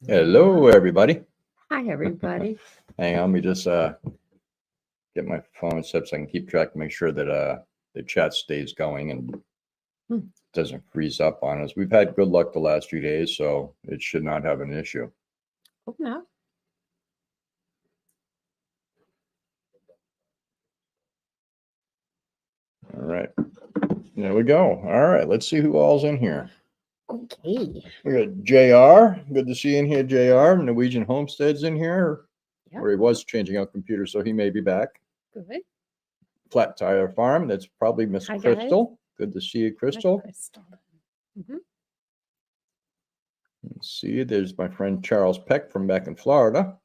Hello, everybody. Hi, everybody. Hang on, let me just get my phone set so I can keep track and make sure that the chat stays going and Hmm. doesn't freeze up on us. We've had good luck the last few days, so it should not have an issue. Oh, no. All right. There we go. All right, let's see who all's in here. Okay. We got JR. Good to see you in here, JR. Norwegian Homestead's in here. Yep. Or he was changing out computers, so he may be back. Good. Flat Tire Farm. That's probably Miss Hi, Crystal. Good to see you, Crystal. Hi, Crystal. Mhm. Let's see, there's my friend Charles Peck from back in Florida.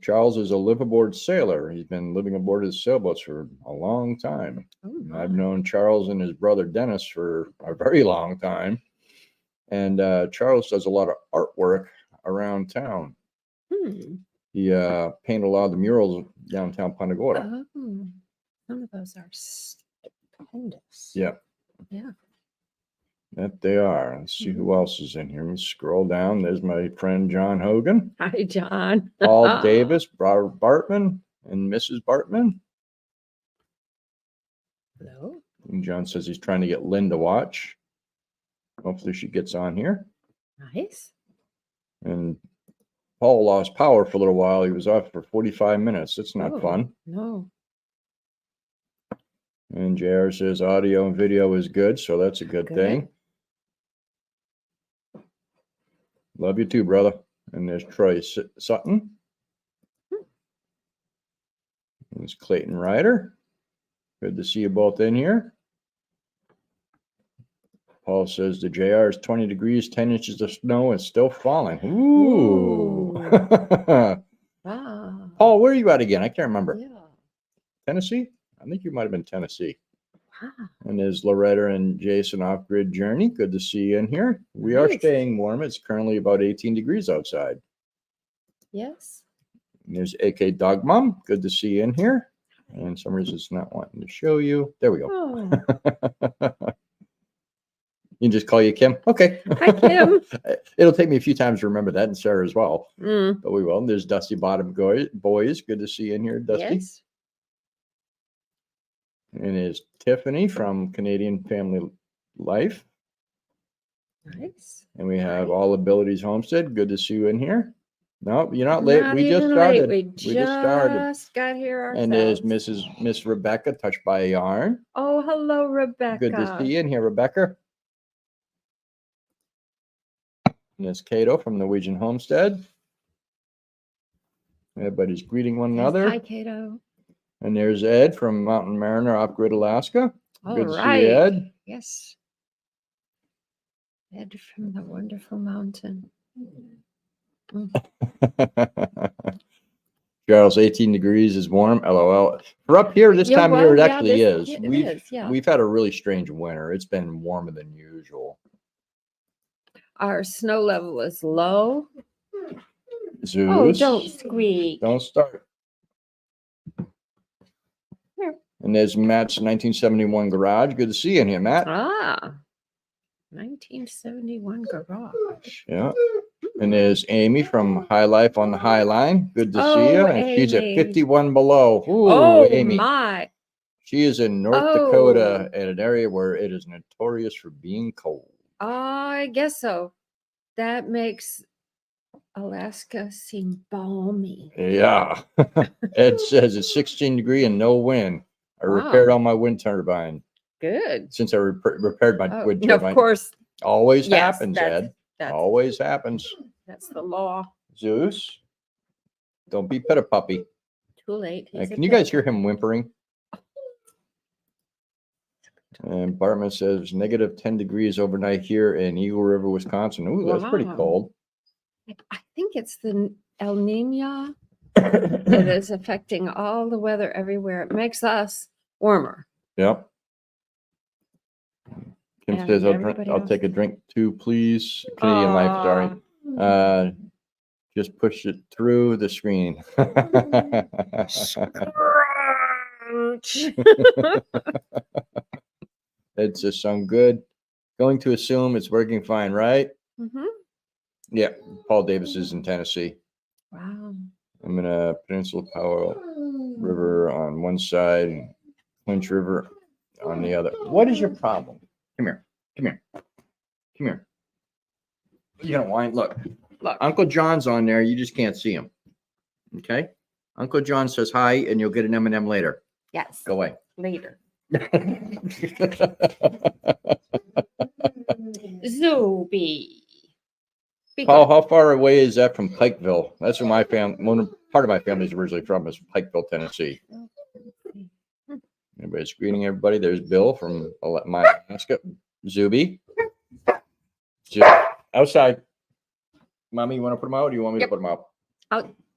Charles is a liveaboard sailor. He's been living aboard his sailboats for a long time. Oh, I've my. known Charles and his brother Dennis for a very long time. And Charles does a lot of artwork around town. He painted a lot of the murals downtown Punta Gorda. Oh, some of those are stupendous. Yeah. Yeah. That they are. Let's see who else is in here. Let me scroll down. There's my friend John Hogan. Hi, John. Paul Davis, Robert Bartman, and Mrs. Bartman. Hello. And John says he's trying to get Lynn to watch. Hopefully she gets on here. Nice. And Paul lost power for a little while. He was off for 45 minutes. That's not fun. No. And JR says audio and video is good, so that's a good thing. Love you too, brother. And there's Troy Sutton. There's Clayton Ryder. Good to see you both in here. Paul says the JR is 20 degrees, 10 inches of snow, and still falling. Ooh. Wow. Paul, where are you at again? I can't remember. Yeah. Tennessee? I think you might have been Tennessee. Wow. And there's Loretta and Jason Off-Grid Journey. Good to see you in here. We are staying warm. It's currently about 18 degrees outside. Yes. And there's AK Dog Mom. Good to see you in here. And some reason it's not wanting to show you. There we go. Oh. You can just call you Kim. Okay. Hi, Kim. It'll take me a few times to remember that, and Sarah as well. Mm. But we will. And there's Dusty Bottom Boys. Good to see you in here, Dusty. Yes. And there's Tiffany from Canadian Family Life. Nice. And we have All Abilities Homestead. Good to see you in here. No, you're not late. Not We just even started. late. We just started. Got here ourselves. And there's Miss Rebecca, Touched by a Yarn. Oh, hello, Rebecca. Good to see you in here, Rebecca. And there's Cato from Norwegian Homestead. Everybody's greeting one another. Hi, Cato. And there's Ed from Mountain Mariner, Off-Grid, Alaska. Good to see you, Ed. Yes. Ed from the wonderful mountain. Charles, 18 degrees is warm. LOL. For up here this time of year, it actually is. We've had a really strange winter. It's been warmer than usual. Our snow level is low. Zeus. Oh, don't squeak. Don't start. Here. And there's Matt's 1971 garage. Good to see you in here, Matt. 1971 garage. Yeah. And there's Amy from High Life on the High Line. Good to see you. And she's at 51 below. Ooh, Amy. My. She is in North Dakota, in an area where it is notorious for being cold. I guess so. That makes Alaska seem balmy. Yeah. Ed says it's 16 degree and no wind. I repaired all my wind turbine. Good. Since I repaired my wind turbine. Of course. Always happens, Ed. Always happens. That's the law. Zeus, don't be pet a puppy. Too late. Can you guys hear him whimpering? And Bartman says negative 10 degrees overnight here in Eagle River, Wisconsin. Ooh, that's pretty cold. I think it's the El Nino that is affecting all the weather everywhere. It makes us warmer. Yep. Kim says I'll take a drink too, please. Canadian Life, sorry. Just push it through the screen. It just sound good. Going to assume it's working fine, right? Mm-hmm. Yeah, Paul Davis is in Tennessee. Wow. I'm in a Peninsula Powell River on one side, Clinch River on the other. What is your problem? Come here. Come here. Come here. You're gonna whine. Look, Uncle John's on there. You just can't see him. Okay. Uncle John says hi, and you'll get an M&M later. Yes. Go away. Later. Zuby. Paul, how far away is that from Pikeville? That's where my family, part of my family is originally from, is Pikeville, Tennessee. Everybody's greeting everybody. There's Bill from my Alaska. Zuby. Outside. Mommy, you want to put him out, or do you want me to put him out?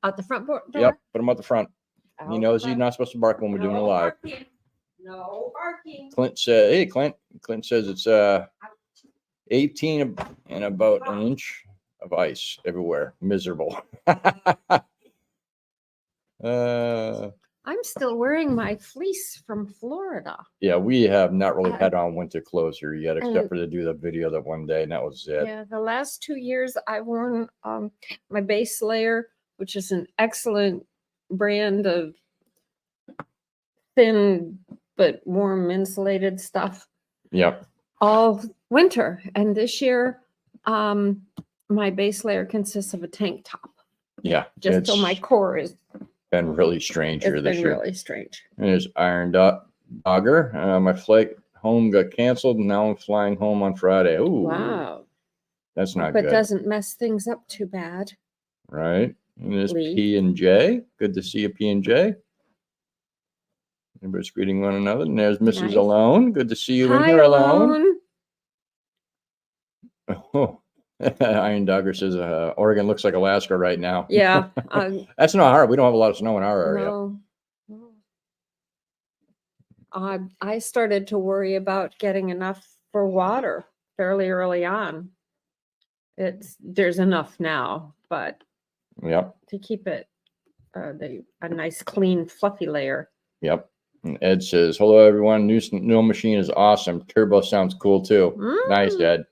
Out the front door? Yep, put him out the front. He knows he's not supposed to bark when we're doing it live. No barking. Clint said, hey, Clint. Clint says it's 18 and about an inch of ice everywhere. Miserable. I'm still wearing my fleece from Florida. Yeah, we have not really had on winter clothes here yet, except for to do the video that one day, and that was it. Yeah, the last 2 years I've worn my base layer, which is an excellent brand of thin but warm insulated stuff. Yep. All winter. And this year, my base layer consists of a tank top. Yeah. Just so my core is been really strange here this year. Really strange. And there's Iron Dogger. My flight home got canceled, and now I'm flying home on Friday. Ooh. Wow. That's not good. But doesn't mess things up too bad. Right. And there's P&J. Good to see you, P&J. Everybody's greeting one another. And there's Mrs. Alone. Good to see you in here, Alone. Oh. Iron Dogger says Oregon looks like Alaska right now. Yeah. That's not hard. We don't have a lot of snow in our area. No. I started to worry about getting enough for water fairly early on. There's enough now, but to keep it a nice, clean, fluffy layer. Yep. And Ed says, hello, everyone. New machine is awesome. Turbo sounds cool, too. Nice, Ed.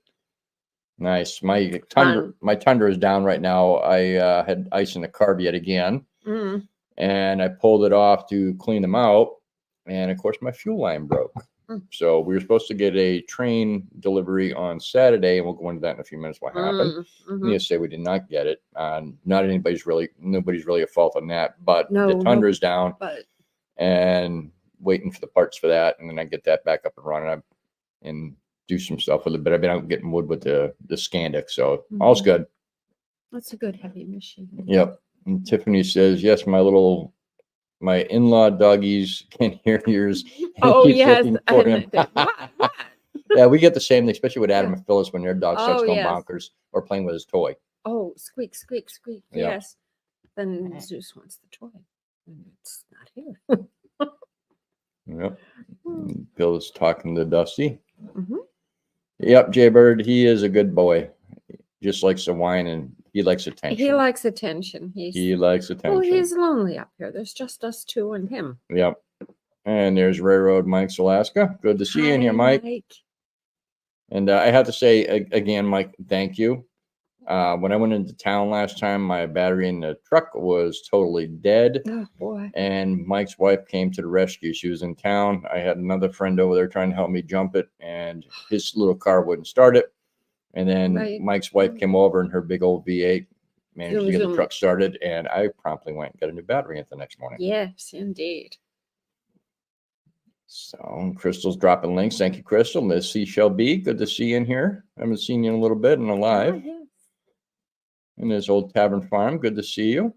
Nice. My Tundra is down right now. I had ice in the carb yet again, and I pulled it off to clean them out. And of course, my fuel line broke. So we were supposed to get a train delivery on Saturday, and we'll go into that in a few minutes. What happened? Needless to say, we did not get it. Nobody's really at fault on that. But the Tundra is down, and waiting for the parts for that, and then I get that back up and running and do some stuff with it. But I've been out getting wood with the Scandic, so all's good. That's a good heavy machine. Yep. And Tiffany says, yes, my in-law doggies can hear yours. Oh, yes. What? Yeah, we get the same thing, especially with Adam and Phyllis when their dog starts going bonkers or playing with his toy. Oh, squeak, squeak, squeak. Yep. Yes. Then Zeus wants the toy. And it's not here. Yep. Bill's talking to Dusty. Yep, Jaybird, he is a good boy. Just likes to whine, and he likes attention. He likes attention. He likes attention. Well, he's lonely up here. There's just us two and him. Yep. And there's Railroad Mike's Alaska. Good to see you in here, Mike. And I have to say again, Mike, thank you. When I went into town last time, my battery in the truck was totally dead. Oh, boy. And Mike's wife came to the rescue. She was in town. I had another friend over there trying to help me jump it, and his little car wouldn't start it. And then Mike's wife came over, and her big old V8 managed to get the truck started. And I promptly went and got a new battery the next morning. Yes, indeed. So Crystal's dropping links. Thank you, Crystal. Miss Seashell B, good to see you in here. I haven't seen you in a little bit and alive. Oh, yes. And there's Old Tavern Farm. Good to see you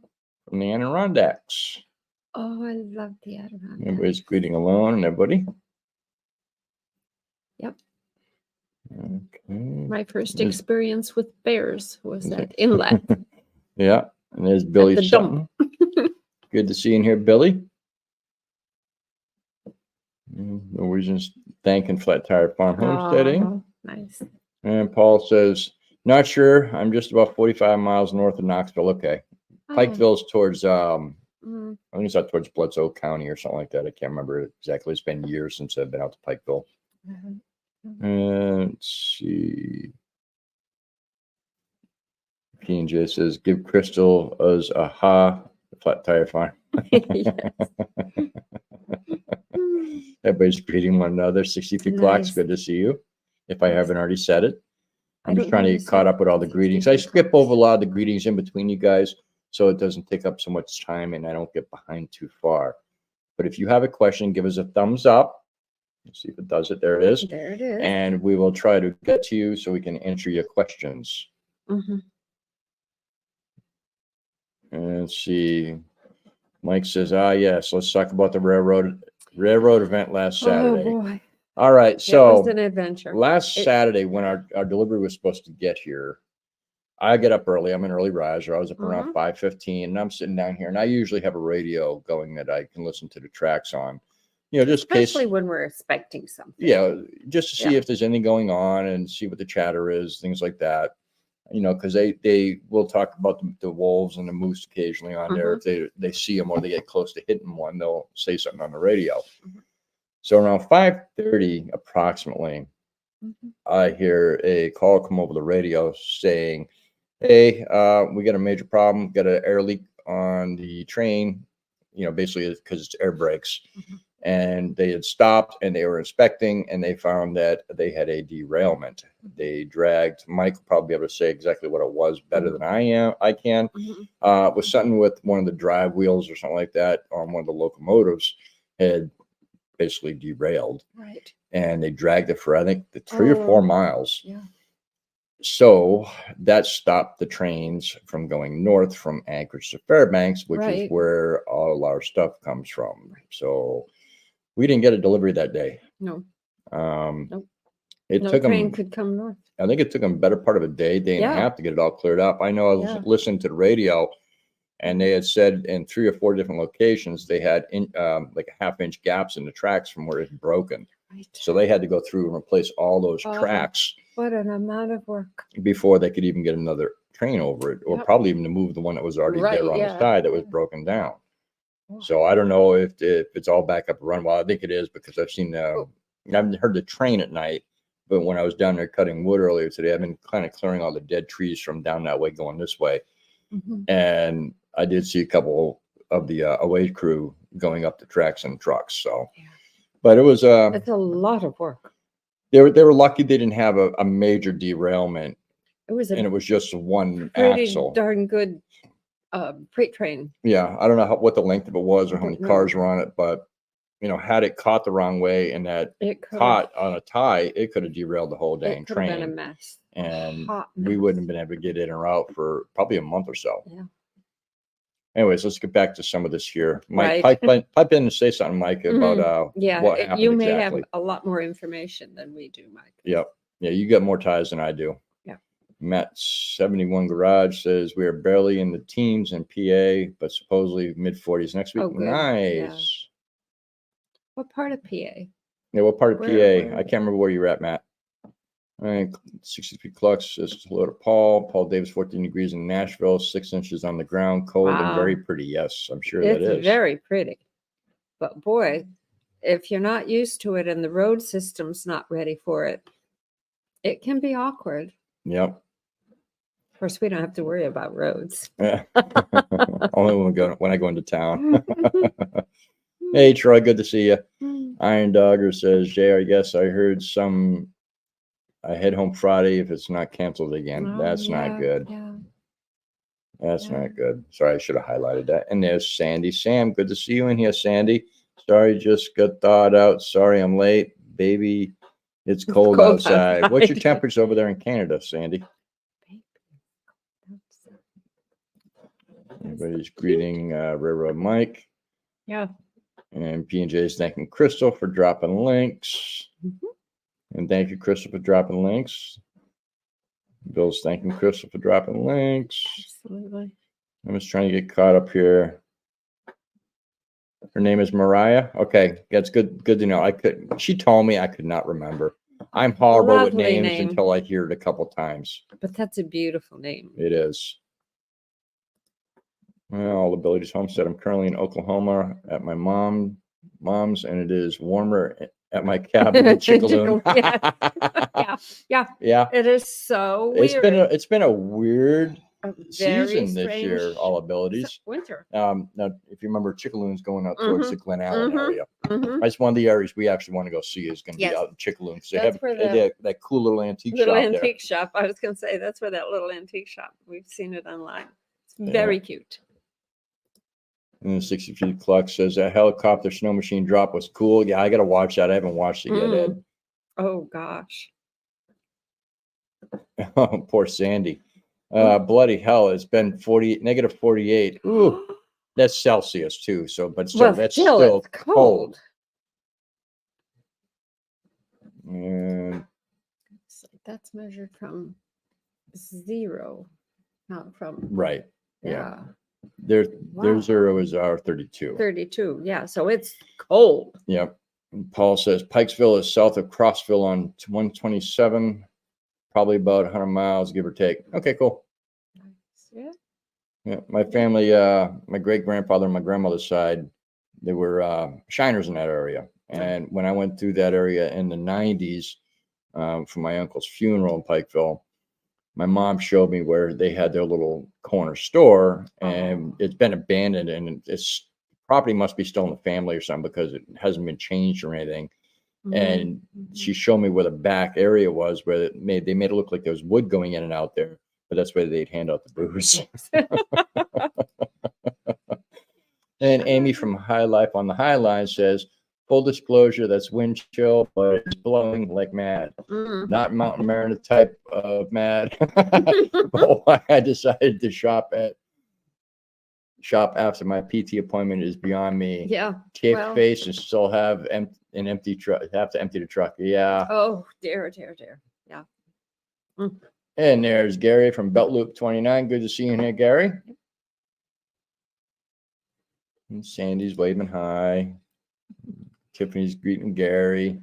from the Adirondacks. Oh, I love the Adirondacks. Everybody's greeting Alone and everybody. Yep. Okay. My first experience with bears was at Inlet. Yeah. And there's Billy Sutton. Good to see you in here, Billy. Norwegians thanking Flat Tire Farm Homesteading. Oh, nice. And Paul says, not sure. I'm just about 45 miles north of Knoxville. Okay. Pikeville's towards, I think it's out towards Bledsoe County or something like that. I can't remember exactly. It's been years since I've been out to Pikeville. Let's see. P&J says, give Crystal us a flat tire farm. Everybody's greeting one another. 63 clocks. Good to see you. If I haven't already said it, I'm just trying to get caught up with all the greetings. I skip over a lot of the greetings in between you guys, so it doesn't take up so much time and I don't get behind too far. But if you have a question, give us a thumbs up. Let's see if it does it. There it is. There it is. And we will try to get to you so we can answer your questions. Mm-hmm. And let's see. Mike says, yes, let's talk about the railroad event last Saturday. Oh boy. All right. So it was an adventure. Last Saturday when our delivery was supposed to get here, I get up early. I'm an early riser. I was up around 5:15 and I'm sitting down here and I usually have a radio going that I can listen to the tracks on, just especially when we're expecting something. Yeah. Just to see if there's anything going on and see what the chatter is, things like that. Because they will talk about the wolves and the moose occasionally on there. If they see them or they get close to hitting one, they'll say something on the radio. So around 5:30 approximately, I hear a call come over the radio saying, hey, we got a major problem, got an air leak on the train, basically because it's air brakes. And they had stopped and they were inspecting and they found that they had a derailment. They dragged, Mike will probably be able to say exactly what it was better than I can. It was something with one of the drive wheels or something like that on one of the locomotives had basically derailed. Right. And they dragged it for, I think, 3 or 4 miles. Yeah. So that stopped the trains from going north from Anchorage to Fairbanks, which is where all our stuff comes from. So we didn't get a delivery that day. No. Nope. No train could come north. I think it took them a better part of a day and a half to get it all cleared up. I know I was listening to the radio and they had said in 3 or 4 different locations, they had like a 1/2-inch gaps in the tracks from where it had broken. Right. So they had to go through and replace all those tracks. What an amount of work. Before they could even get another train over it, or probably even to move the one that was already there on the side that was broken down. So I don't know if it's all back up and run. Well, I think it is because I've seen I haven't heard the train at night, but when I was down there cutting wood earlier today, I've been kind of clearing all the dead trees from down that way going this way. And I did see a couple of the away crew going up the tracks in trucks. So, but it was it's a lot of work. They were lucky they didn't have a major derailment. It was just one axle. Darn good freight train. Yeah, I don't know what the length of it was or how many cars were on it, but had it caught the wrong way and that it caught on a tie, it could have derailed the whole dang train. It could have been a mess. And we wouldn't have been able to get in or out for probably a month or so. Yeah. Anyways, let's get back to some of this here. Mike, pipe in and say something, Mike, about what happened. You may have a lot more information than we do, Mike. Yep. Yeah, you got more ties than I do. Yeah. Matt 71 Garage says we are barely in the teens in PA, but supposedly mid-40s next week. Oh, nice. Yeah. What part of PA? Yeah, what part of PA? I can't remember where you're at, Matt. All right, 63 clocks says hello to Paul. Paul Davis, 14 degrees in Nashville, 6 inches on the ground, cold and very pretty. Yes, I'm sure that is. It's very pretty. But boy, if you're not used to it and the road system's not ready for it, it can be awkward. Yep. Of course, we don't have to worry about roads. Yeah. Only when I go into town. Hey, Troy, good to see you. Iron Dogger says, Jay, I guess I heard I head home Friday if it's not canceled again. That's not good. Yeah. That's not good. Sorry, I should have highlighted that. And there's Sandy. Sam, good to see you in here, Sandy. Sorry, just got thawed out. Sorry, I'm late. Baby, it's cold outside. What's your temperature over there in Canada, Sandy? Everybody's greeting Railroad Mike. Yeah. And P&J is thanking Crystal for dropping links. And thank you, Crystal, for dropping links. Bill's thanking Crystal for dropping links. Absolutely. I'm just trying to get caught up here. Her name is Mariah. Okay, that's good. Good to know. She told me I could not remember. I'm horrible with names until I hear it a couple times. But that's a beautiful name. It is. Well, all abilities Homestead. I'm currently in Oklahoma at my mom's, and it is warmer at my cabin in Chickaloon. Yeah. It is so weird. It's been a weird season this year, all abilities. Winter. Now, if you remember, Chickaloon's going out towards the Glen Allen area. That's one of the areas we actually want to go see is going to be out in Chickaloon. They have that cool little antique shop there. Shop. I was going to say that's where that little antique shop. We've seen it online. It's very cute. And the 60 feet clock says that helicopter snow machine drop was cool. Yeah, I got to watch that. I haven't watched it yet, Ed. Oh, gosh. Poor Sandy. Bloody hell. It's been negative 48. Ooh, that's Celsius too. So, but still, that's still cold. And that's measured from 0, not from. Right. Yeah. Their 0 is our 32. 32. Yeah. So it's cold. Yep. And Paul says Pikesville is south of Crossville on 127, probably about 100 miles, give or take. Okay, cool. Yeah. Yeah. My family, my great grandfather and my grandmother's side, they were shiners in that area. And when I went through that area in the 90s for my uncle's funeral in Pikeville, my mom showed me where they had their little corner store, and it's been abandoned, and it's property must be still in the family or something because it hasn't been changed or anything. And she showed me where the back area was, where they made it look like there was wood going in and out there, but that's where they'd hand out the booze. And Amy from High Life on the High Line says, full disclosure, that's wind chill, but it's blowing like mad. Not Mountain Mariner type of mad. But why I decided to shop after my PT appointment is beyond me. Yeah. Cave face and still have an empty truck. Have to empty the truck. Yeah. Oh, dear. Yeah. And there's Gary from Belt Loop 29. Good to see you here, Gary. And Sandy's waving hi. Tiffany's greeting Gary.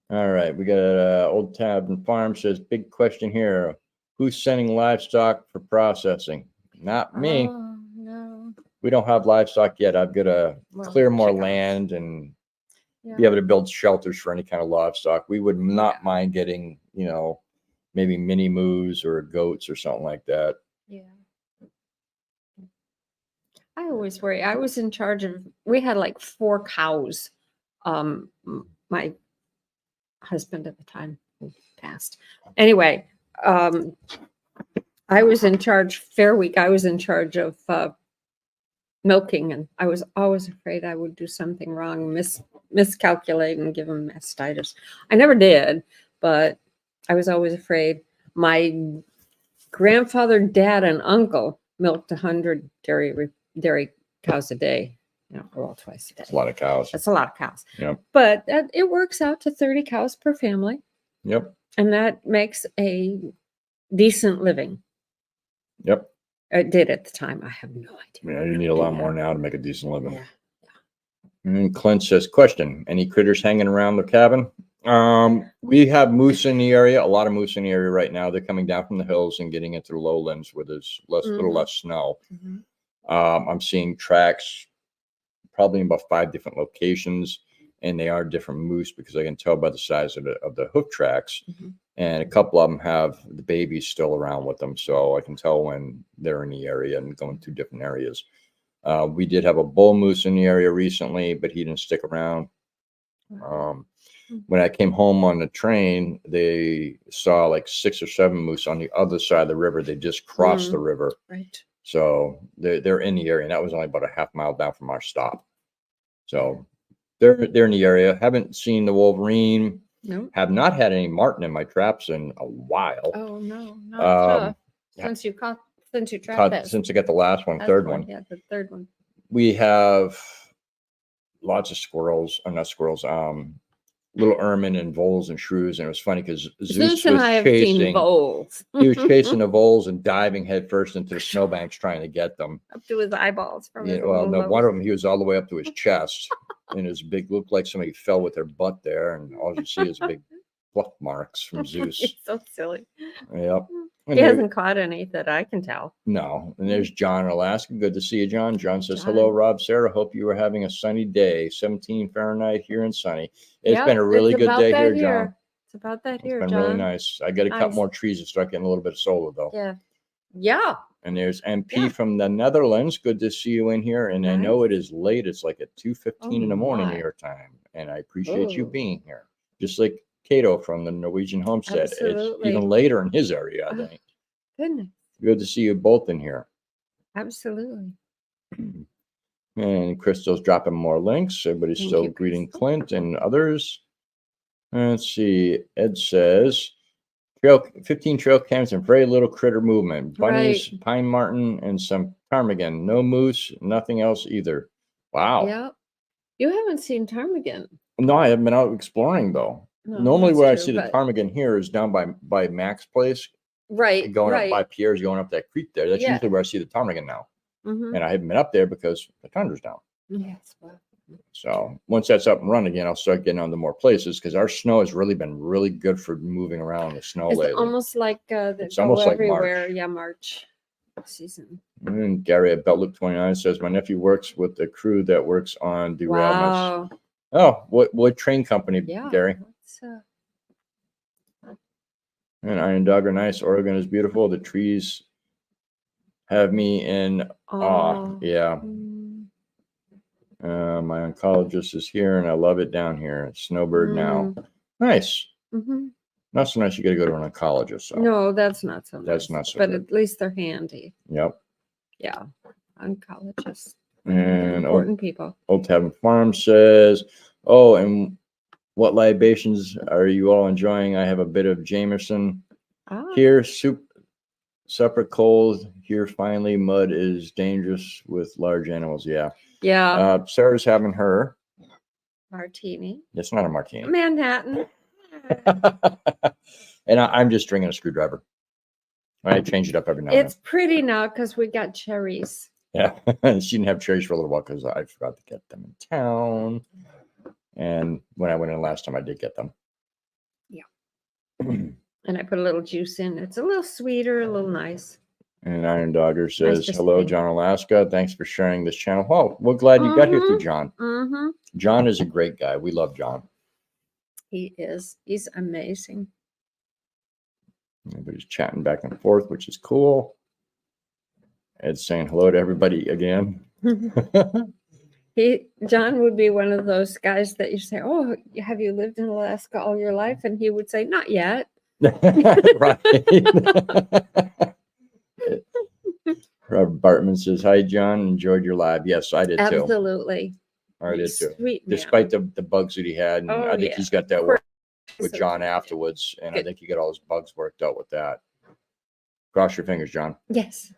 All right, we got Old Tavern Farm says, big question here. Who's sending livestock for processing? Not me. Oh, no. We don't have livestock yet. I've got to clear more land and be able to build shelters for any kind of livestock. We would not mind getting, maybe mini moose or goats or something like that. Yeah. I always worry. I was in charge of, we had like 4 cows. My husband at the time passed. Anyway, I was in charge Fair Week. I was in charge of milking, and I was always afraid I would do something wrong, miscalculate and give them mastitis. I never did, but I was always afraid. My grandfather, dad, and uncle milked 100 dairy cows a day. Twice a day. That's a lot of cows. That's a lot of cows. Yep. But it works out to 30 cows per family. Yep. And that makes a decent living. Yep. It did at the time. I have no idea. Yeah, you need a lot more now to make a decent living. Yeah. And Clint says, question, any critters hanging around the cabin? We have moose in the area, a lot of moose in the area right now. They're coming down from the hills and getting into the lowlands where there's little less snow. I'm seeing tracks probably in about 5 different locations, and they are different moose because I can tell by the size of the hoof tracks. And a couple of them have the babies still around with them, so I can tell when they're in the area and going through different areas. We did have a bull moose in the area recently, but he didn't stick around. When I came home on the train, they saw like 6 or 7 moose on the other side of the river. They just crossed the river. Right. So they're in the area, and that was only about a half mile down from our stop. So they're in the area. Haven't seen the wolverine. No. Have not had any marten in my traps in a while. Oh no, since you trapped that. Since I got the last one, third one. Yeah, the third one. We have lots of squirrels. Not squirrels. Little ermine and voles and shrews, and it was funny because Zeus and was I have chasing seen voles. He was chasing the voles and diving headfirst into the snowbanks trying to get them Up to his eyeballs. From his no, one of them, he was all the way up to his chest, and his big looked like somebody fell with their butt there, and all you see is big fluff marks from Zeus. It's so silly. Yep. And He hasn't caught any that I can tell. No. And there's John in Alaska. Good to see you, John. John says, hello, Rob, Sarah. Hope you are having a sunny day. 17 Fahrenheit here in sunny. It's been a really good day here, John. It's about that here, It's been John. really nice. I got to cut more trees to start getting a little bit of solar, though. Yeah. Yeah. And there's MP from the Netherlands. Good to see you in here. And I know it is late. It's like at 2:15 in the morning your time. And I appreciate you being here. Just like Cato from the Norwegian Homestead. It's even later in his area, I think. Goodness. Good to see you both in here. Absolutely. And Crystal's dropping more links. Everybody's still greeting Clint and others. Let's see. Ed says, 15 trail cams and very little critter movement. Bunnies, pine marten, and some ptarmigan. No moose, nothing else either. Wow. Yeah. You haven't seen ptarmigan. No, I haven't been out exploring though. No, normally where I see the ptarmigan here is down by Mac's place. Right. Going up by Pierre's, going up that creek there. That's usually where I see the ptarmigan now. And I haven't been up there because the tundra's down. Yes. Well. So once that's up and running again, I'll start getting on to more places because our snow has really been really good for moving around the snow lately. Almost like it's almost like everywhere. March. Yeah, March season. And Gary at Beltloop 29 says, my nephew works with the crew that works on derailments. Wow. Oh, what train company, Gary? And Iron Dog are nice. Oregon is beautiful. The trees have me in awe. Yeah. My oncologist is here and I love it down here. It's Snowbird now. Nice. Not so nice you got to go to an oncologist. So. No, that's not so nice. That's not so But good. At least they're handy. Yep. Yeah. Oncologists. And important people. Old Tavern Farm says, oh, and what libations are you all enjoying? I have a bit of Jameson. Here, separate cold. Here, finally, mud is dangerous with large animals. Yeah. Yeah. Sarah's having her martini. It's not a martini. Manhattan. And I'm just drinking a screwdriver. I change it up every now and then. It's pretty now because we got cherries. Yeah. She didn't have cherries for a little while because I forgot to get them in town. And when I went in last time, I did get them. Yeah. And I put a little juice in. It's a little sweeter, a little nice. And Iron Dogger says, hello, John Alaska. Thanks for sharing this channel. Oh, we're glad you got here through John. John is a great guy. We love John. He is. He's amazing. Everybody's chatting back and forth, which is cool. Ed's saying hello to everybody again. John would be one of those guys that you say, oh, have you lived in Alaska all your life? And he would say, not yet. Right. Robert Bartman says, hi, John. Enjoyed your live. Yes, I did too. Absolutely. I did too. Sweet man. Despite the bugs that he had. And I think he's got that work with John afterwards. And I think he got all his bugs worked out with that. Cross your fingers, John. Yes.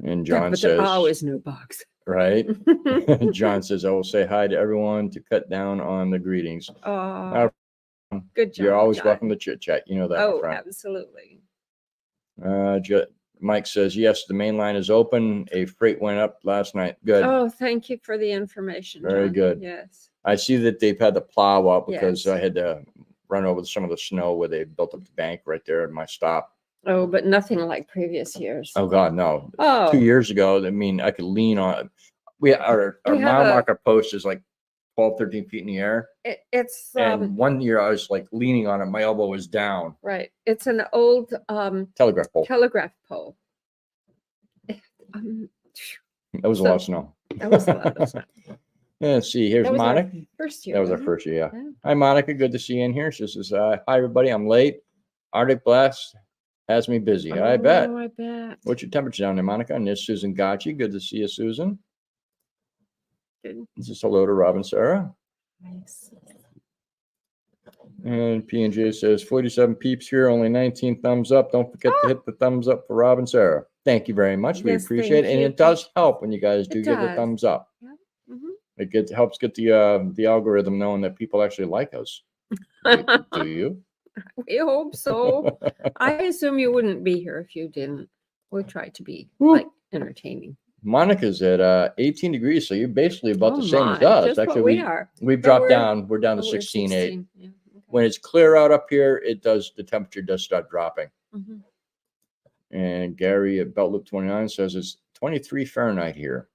And John says, there are always no bugs. Right. John says, I will say hi to everyone to cut down on the greetings. Good job. You're always welcome to chit chat. You know that. Oh, absolutely. Mike says, yes, the main line is open. A freight went up last night. Good. Oh, thank you for the information. Very John. good. Yes. I see that they've had to plow up because I had to run over some of the snow where they built up the bank right there at my stop. Oh, but nothing like previous years. Oh God, no. 2 years ago, I mean, I could lean on it. Our mile marker post is like 12, 13 feet in the air. It's and one year I was like leaning on it. My elbow was down. Right. It's an old telegraph pole. That was a lot of snow. That was a lot of snow. Let's see. Here's Monica. First year. That was our first year. Yeah. Hi, Monica. Good to see you in here. She says, hi, everybody. I'm late. Arctic blast has me busy. I bet. I bet. What's your temperature down there, Monica? And there's Susan Gotchi. Good to see you, Susan. Good. This is hello to Rob and Sarah. Nice. And P&J says 47 peeps here, only 19 thumbs up. Don't forget to hit the thumbs up for Rob and Sarah. Thank you very much. We appreciate it. And it does help when you guys do give the thumbs up. Yeah. It helps get the algorithm knowing that people actually like us. Do you? We hope so. I assume you wouldn't be here if you didn't. We try to be like entertaining. Monica's at 18 degrees, so you're basically about the same as us. Actually, we've dropped down. We're down to 16.8. Yeah, okay. When it's clear out up here, the temperature does start dropping. And Gary at Beltloop 29 says it's 23 Fahrenheit here.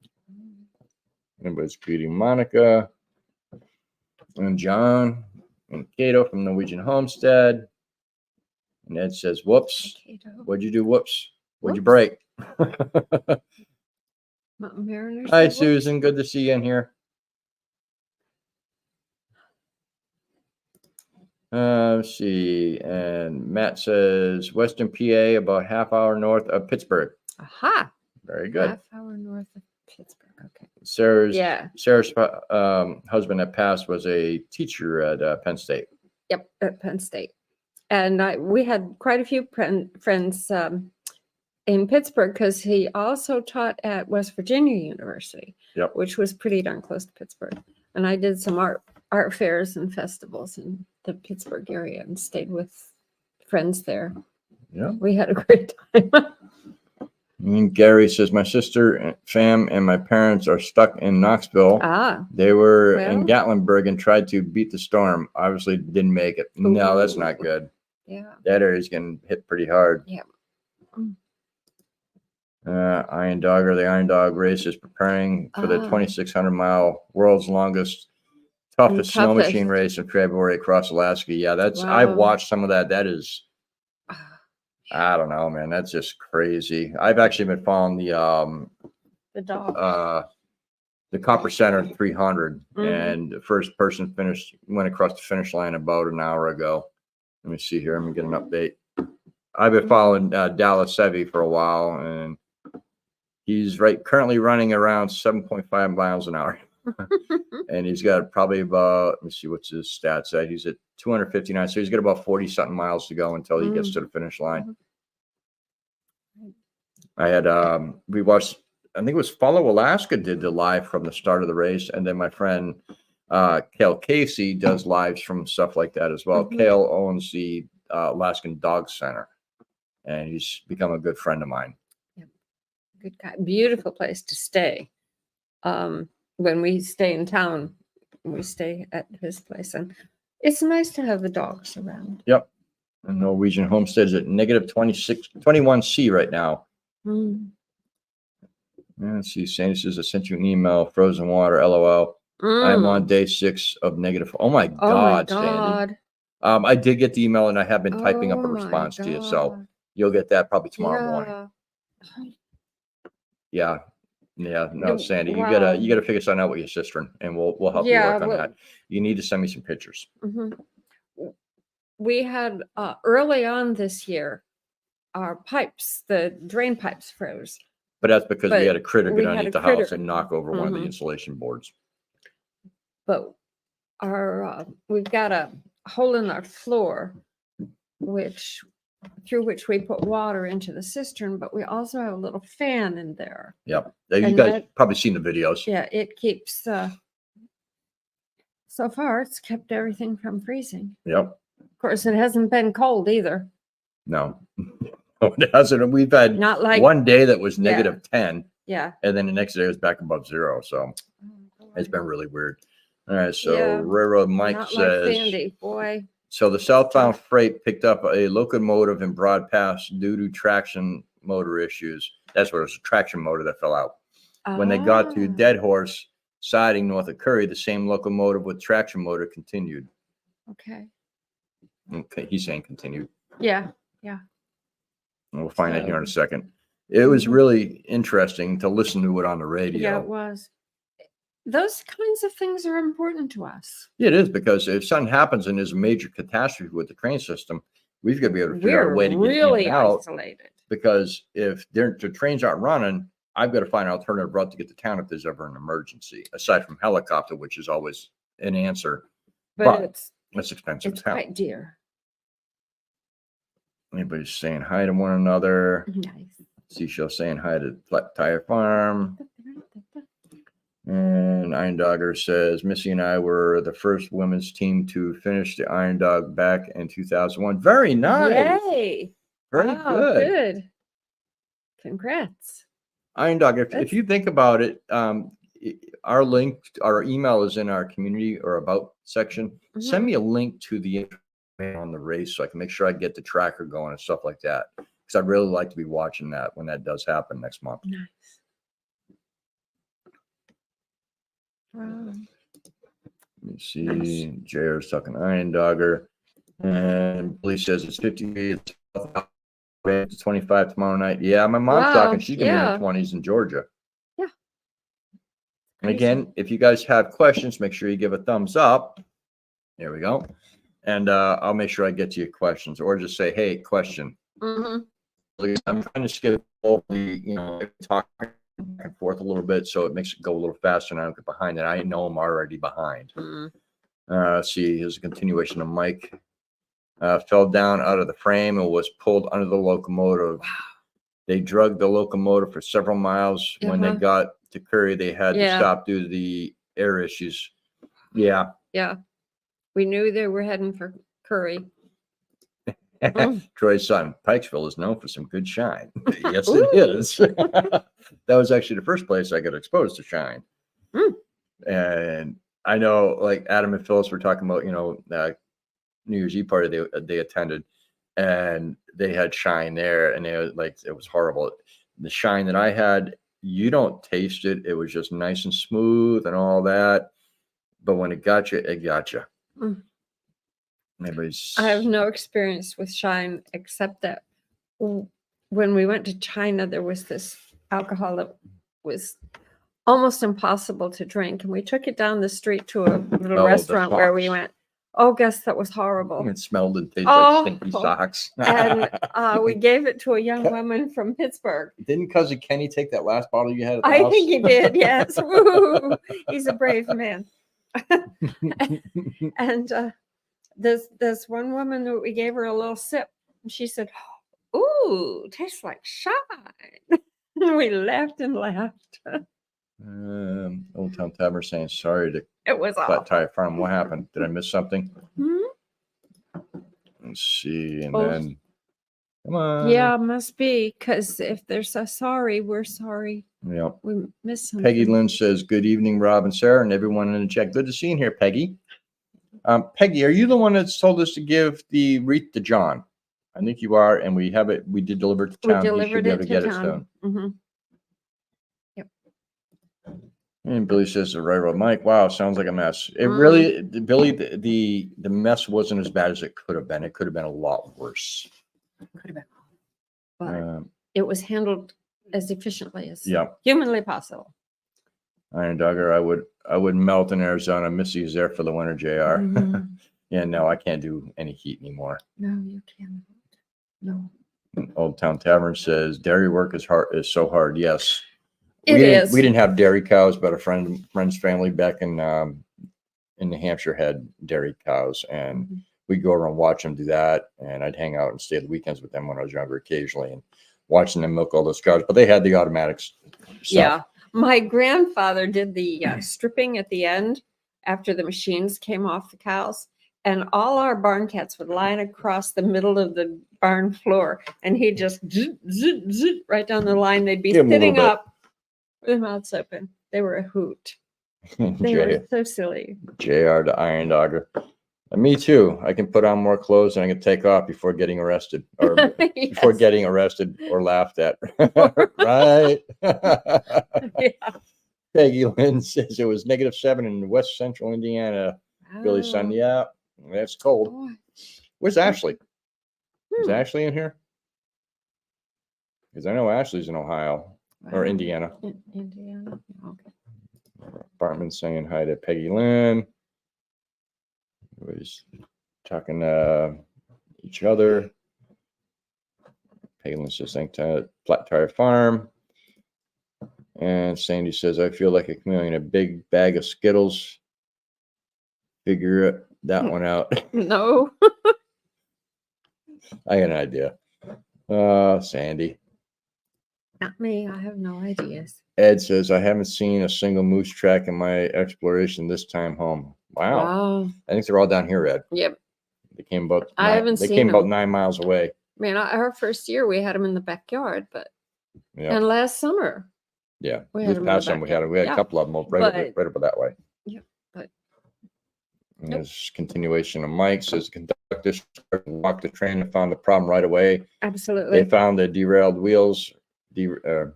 Everybody's greeting Monica and John and Cato from Norwegian Homestead. And Ed says, whoops. What'd you do? Whoops. What'd you break? Mountain Mariners. Hi, Susan. Good to see you in here. Let's see. And Matt says Western PA, about half hour north of Pittsburgh. Aha. Very good. Half hour north of Pittsburgh. Okay. Sarah's husband that passed was a teacher at Penn State. Yep, at Penn State. And we had quite a few friends in Pittsburgh because he also taught at West Virginia University, yep, which was pretty darn close to Pittsburgh. And I did some art fairs and festivals in the Pittsburgh area and stayed with friends there. Yeah, we had a great time. And Gary says, my sister, fam, and my parents are stuck in Knoxville. They were in Gatlinburg and tried to beat the storm. Obviously didn't make it. Ooh. No, that's not good. Yeah. That area's getting hit pretty hard. Yeah. Iron Dog, or the Iron Dog race, is preparing for the 2,600-mile world's longest, toughest snow machine race in February across Alaska. Yeah, that's I've watched some of that. That is, I don't know, man. That's just crazy. I've actually been following the Copper Center 300, and the first person went across the finish line about an hour ago. Let me see here. Let me get an update. I've been following Dallas Sevi for a while, and he's currently running around 7.5 miles an hour. And he's got probably about, let me see what's his stats at. He's at 259. So he's got about 40 something miles to go until he gets to the finish line. I had, we watched, I think it was Follow Alaska did the live from the start of the race. And then my friend, Cale Casey, does lives from stuff like that as well. Cale owns the Alaskan Dog Center, and he's become a good friend of mine. Yep. Good guy. Beautiful place to stay. When we stay in town, we stay at his place, and it's nice to have the dogs around. Yep. And Norwegian Homestead is at negative 21C right now. Let's see. Sandy says, I sent you an email, frozen water, LOL. I'm on day 6 of negative. Oh my God, Sandy. I did get the email, and I have been typing up a response to you. So you'll get that probably tomorrow morning. Yeah. Yeah, no, Sandy, you gotta figure something out with your sister, and we'll help you work on that. You need to send me some pictures. We had early on this year, our pipes, the drain pipes froze. But that's because we had a critter get underneath the house and knock over one of the insulation boards. But we've got a hole in our floor, through which we put water into the cistern, but we also have a little fan in there. Yep. You guys probably seen the videos. Yeah, it keeps, so far it's kept everything from freezing. Yep. Of course, it hasn't been cold either. No, it hasn't. We've had not like one day that was negative 10. Yeah. And then the next day it was back above 0. So it's been really weird. All right. So Railroad Mike says, like Sandy, boy. So the southbound freight picked up a locomotive in Broad Pass due to traction motor issues. That's what it was, a traction motor that fell out. When they got to Dead Horse Siding north of Curry, the same locomotive with traction motor continued. Okay. Okay, he's saying continued. Yeah. We'll find out here in a second. It was really interesting to listen to it on the radio. Yeah, it was. Those kinds of things are important to us. Yeah, it is, because if something happens and there's a major catastrophe with the train system, we've got to be able to figure out a way to get in and out. Isolated. Because if the trains aren't running, I've got to find an alternative route to get to town if there's ever an emergency, aside from helicopter, which is always an answer. But it's expensive. It's quite dear. Anybody's saying hi to one another. Nice. Seashell saying hi to Flat Tire Farm. And Iron Dogger says, Missy and I were the first women's team to finish the Iron Dog back in 2001. Very nice. Yay. Very good. Congrats. Iron Dog, if you think about it, our email is in our community or about section. Send me a link to the information on the race so I can make sure I get the tracker going and stuff like that. Because I'd really like to be watching that when that does happen next month. Nice. Wow. Let me see. Nice. JR's talking Iron Dogger. And Billy says it's 50 degrees to 25 tomorrow night. Yeah, my mom's talking. She's gonna be in yeah. her 20s in Georgia. Yeah. And again, if you guys have questions, make sure you give a thumbs up. There we go. And I'll make sure I get to your questions, or just say, hey, question. Mhm. I'm trying to skip all the, talk back and forth a little bit, so it makes it go a little faster, and I don't get behind it. I know I'm already behind. Let's see, here's a continuation of Mike. Fell down out of the frame and was pulled under the locomotive. Wow. They dragged the locomotive for several miles. When they got to Curry, they had to stop due to the air issues. Yeah. Yeah. We knew they were heading for Curry. Troy's son, Pikesville, is known for some good shine. Yes, it is. That was actually the first place I got exposed to shine. And I know, like, Adam and Phyllis were talking about, New Year's Eve party they attended, and they had shine there, and they were like, it was horrible. The shine that I had, you don't taste it. It was just nice and smooth and all that. But when it got you, it got you. I have no experience with shine, except that when we went to China, there was this alcohol that was almost impossible to drink, and we took it down the street to a little restaurant where we went. Oh, guess that was horrible. It smelled and tasted like stinky socks. And we gave it to a young woman from Pittsburgh. Didn't cousin Kenny take that last bottle you had at the house? I think he did, yes. Woo! He's a brave man. And there's one woman that we gave her a little sip, and she said, "Ooh, tastes like shine." And we laughed and laughed. Old Town Tavern saying sorry to it was Flat Tire Farm. What happened? Did I miss something? Let's see. And then come on. Yeah, must be, because if they're so sorry, we're sorry. Yeah. We missed something. Peggy Lynn says, good evening, Rob and Sarah, and everyone in the chat. Good to see you here, Peggy. Peggy, are you the one that's told us to give the wreath to John? I think you are, and we have it. We did deliver it to town. We delivered it to town. Yep. And Billy says, right about Mike. Wow, sounds like a mess. It really, Billy, the mess wasn't as bad as it could have been. It could have been a lot worse. Could have been, but it was handled as efficiently as humanly possible. Iron Dogger, I would melt in Arizona. Missy's there for the winter, JR. Yeah, no, I can't do any heat anymore. No, you can't. No. Old Town Tavern says dairy work is so hard. Yes. We didn't have dairy cows, but a friend's family back in New Hampshire had dairy cows, and we'd go over and watch them do that. And I'd hang out and stay the weekends with them when I was younger occasionally, and watching them milk all those cows. But they had the automatics. Yeah. My grandfather did the stripping at the end after the machines came off the cows, and all our barn cats would line across the middle of the barn floor, and he'd just zit, zit, zit, right down the line. They'd be sitting up with their mouths open. They were a hoot. They were so silly. JR to Iron Dogger. Me too. I can put on more clothes and I can take off before getting arrested, or before getting arrested or laughed at. Right? Peggy Lynn says it was -7 in West Central Indiana. Billy's son. Yeah, that's cold. Where's Ashley? Is Ashley in here? Because I know Ashley's in Ohio or Indiana. Indiana. Okay. Bartman saying hi to Peggy Lynn. Was talking to each other. Peggy Lynn says thanks to Flat Tire Farm. And Sandy says, I feel like a chameleon, a big bag of Skittles. Figure that one out. No. I got an idea. Sandy. Not me. I have no ideas. Ed says, I haven't seen a single moose track in my exploration this time home. Wow. I think they're all down here, Ed. Yep. They came about. They came about 9 miles away. Man, our first year we had them in the backyard, but and last summer. Yeah. This past summer we had a couple of them right about that way. Yeah. But there's continuation of Mike says conductor walked the train and found the problem right away. Absolutely. They found the derailed wheels. Derailed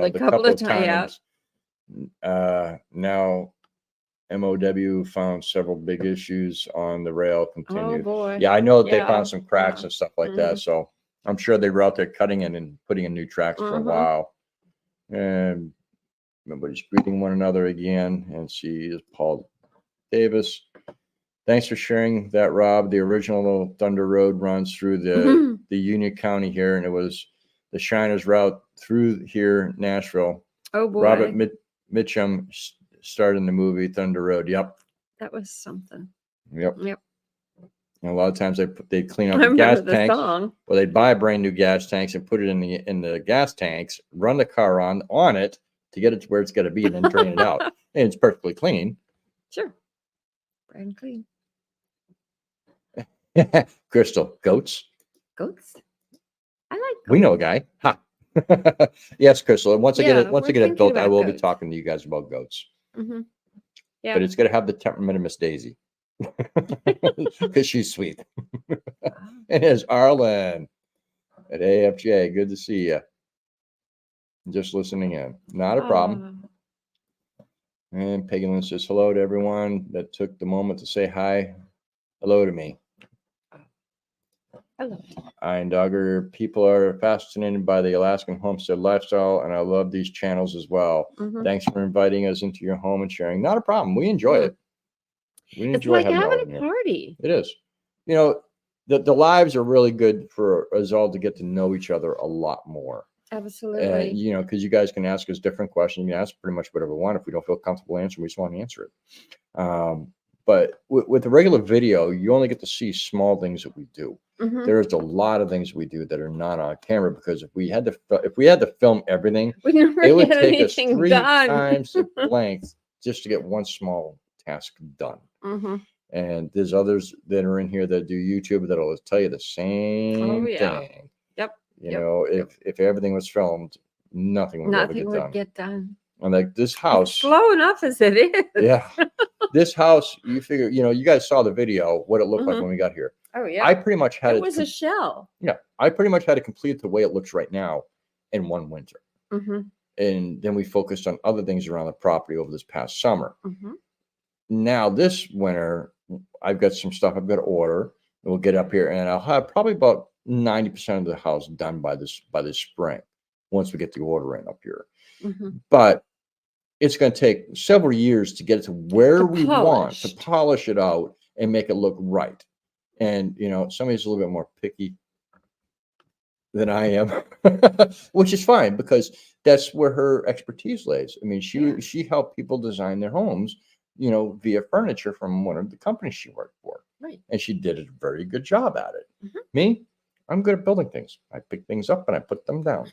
a couple of times. Now MOW found several big issues on the rail. Oh Continued. boy. Yeah, I know that they Yeah, found some cracks yeah. and stuff like that. So I'm sure they were out there cutting it and putting in new tracks for a while. And everybody's greeting one another again. And she is Paul Davis. Thanks for sharing that, Rob. The original Thunder Road runs through the Union County here, and it was the Shiners route through here, Nashville. Oh boy. Robert Mitchum starred in the movie Thunder Road. Yep. That was something. Yep. Yep. And a lot of times they clean out I the gas remember the tanks. song. Well, they'd buy brand new gas tanks and put it in the gas tanks, run the car on it to get it to where it's got to be, and then drain it out. And it's perfectly clean. Sure. Brand clean. Crystal, goats. Goats. I like goats. We know a guy. Ha. Yes, Crystal. And once I get it built, I will be goats. talking to you guys about goats. Yeah. But it's going to have the temperament of Miss Daisy because she's sweet. And there's Arlen at AFJ. Good to see you. Just listening in. Not a problem. And Peggy Lynn says hello to everyone that took the moment to say hi. Hello to me. Hello. And Dogger, people are fascinated by the Alaskan homestead lifestyle, and I love these channels as well. Thanks for inviting us into your home and sharing. Not a problem. We enjoy it. We enjoy it's like having a party. It is. You know, the lives are really good for us all to get to know each other a lot more. Absolutely. You know, because you guys can ask us different questions. You can ask pretty much whatever we want. If we don't feel comfortable answering, we just want to answer it. But with the regular video, you only get to see small things that we do. There's a lot of things we do that are not on camera, because if we had to film everything, it would take us 3 times the length just to get one small task done. And there's others that are in here that do YouTube that'll tell you the same thing. Yep. You know, if everything was filmed, nothing would get done. And like this house, it's slow enough as it is. Yeah. This house, you figure, you know, you guys saw the video, what it looked like when we got here. Oh yeah. I pretty much had it was a shell. Yeah. I pretty much had to complete the way it looks right now in one winter. And then we focused on other things around the property over this past summer. Now this winter, I've got some stuff I've got to order. And we'll get up here, and I'll have probably about 90% of the house done by this spring, once we get the order in up here. But it's going to take several years to get it to where we want to polish it out and make it look right. And, you know, somebody's a little bit more picky than I am, which is fine, because that's where her expertise lays. I mean, she helped people design their homes, you know, via furniture from one of the companies she worked for. Right. And she did a very good job at it. Me, I'm good at building things. I pick things up and I put them down.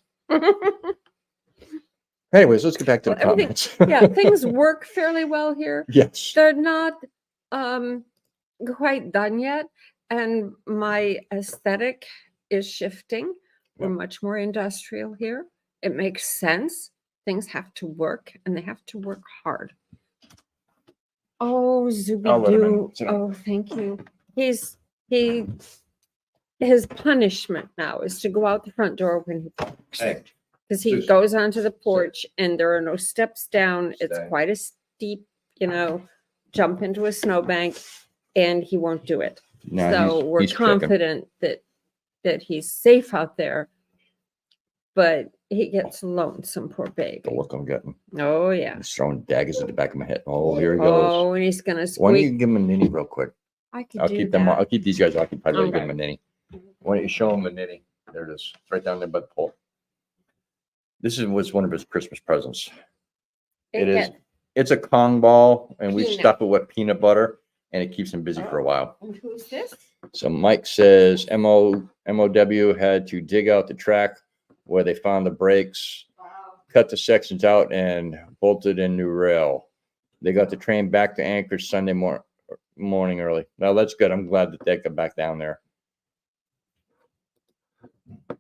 Anyways, let's get back to the comments. Things work fairly well here. Yes. They're not quite done yet. And my aesthetic is shifting. We're much more industrial here. It makes sense. Things have to work, and they have to work hard. Oh, Zuby-Doo. Oh, thank you. His punishment now is to go out the front door when he parks. Because he goes onto the porch and there are no steps down. It's quite a steep, you know, jump into a snowbank, and he won't do it. So we're confident that he's safe out there, but he gets lonesome, poor baby. The look I'm getting. Oh yeah. He's throwing daggers at the back of my head. Oh, here he goes. Oh, and he's gonna squeak. Why don't you give him a ninny real quick? I'll keep these guys occupied while you give him a ninny. Why don't you show him a ninny? There it is. It's right down there by the pole. This was one of his Christmas presents. It's a Kong ball, and we stuff it with peanut butter, and it keeps him busy for a while. And who's this? So Mike says MOW had to dig out the track where they found the brakes, cut the sections out, and bolted in new rail. They got the train back to Anchorage Sunday morning early. Well, that's good. I'm glad that they got back down there.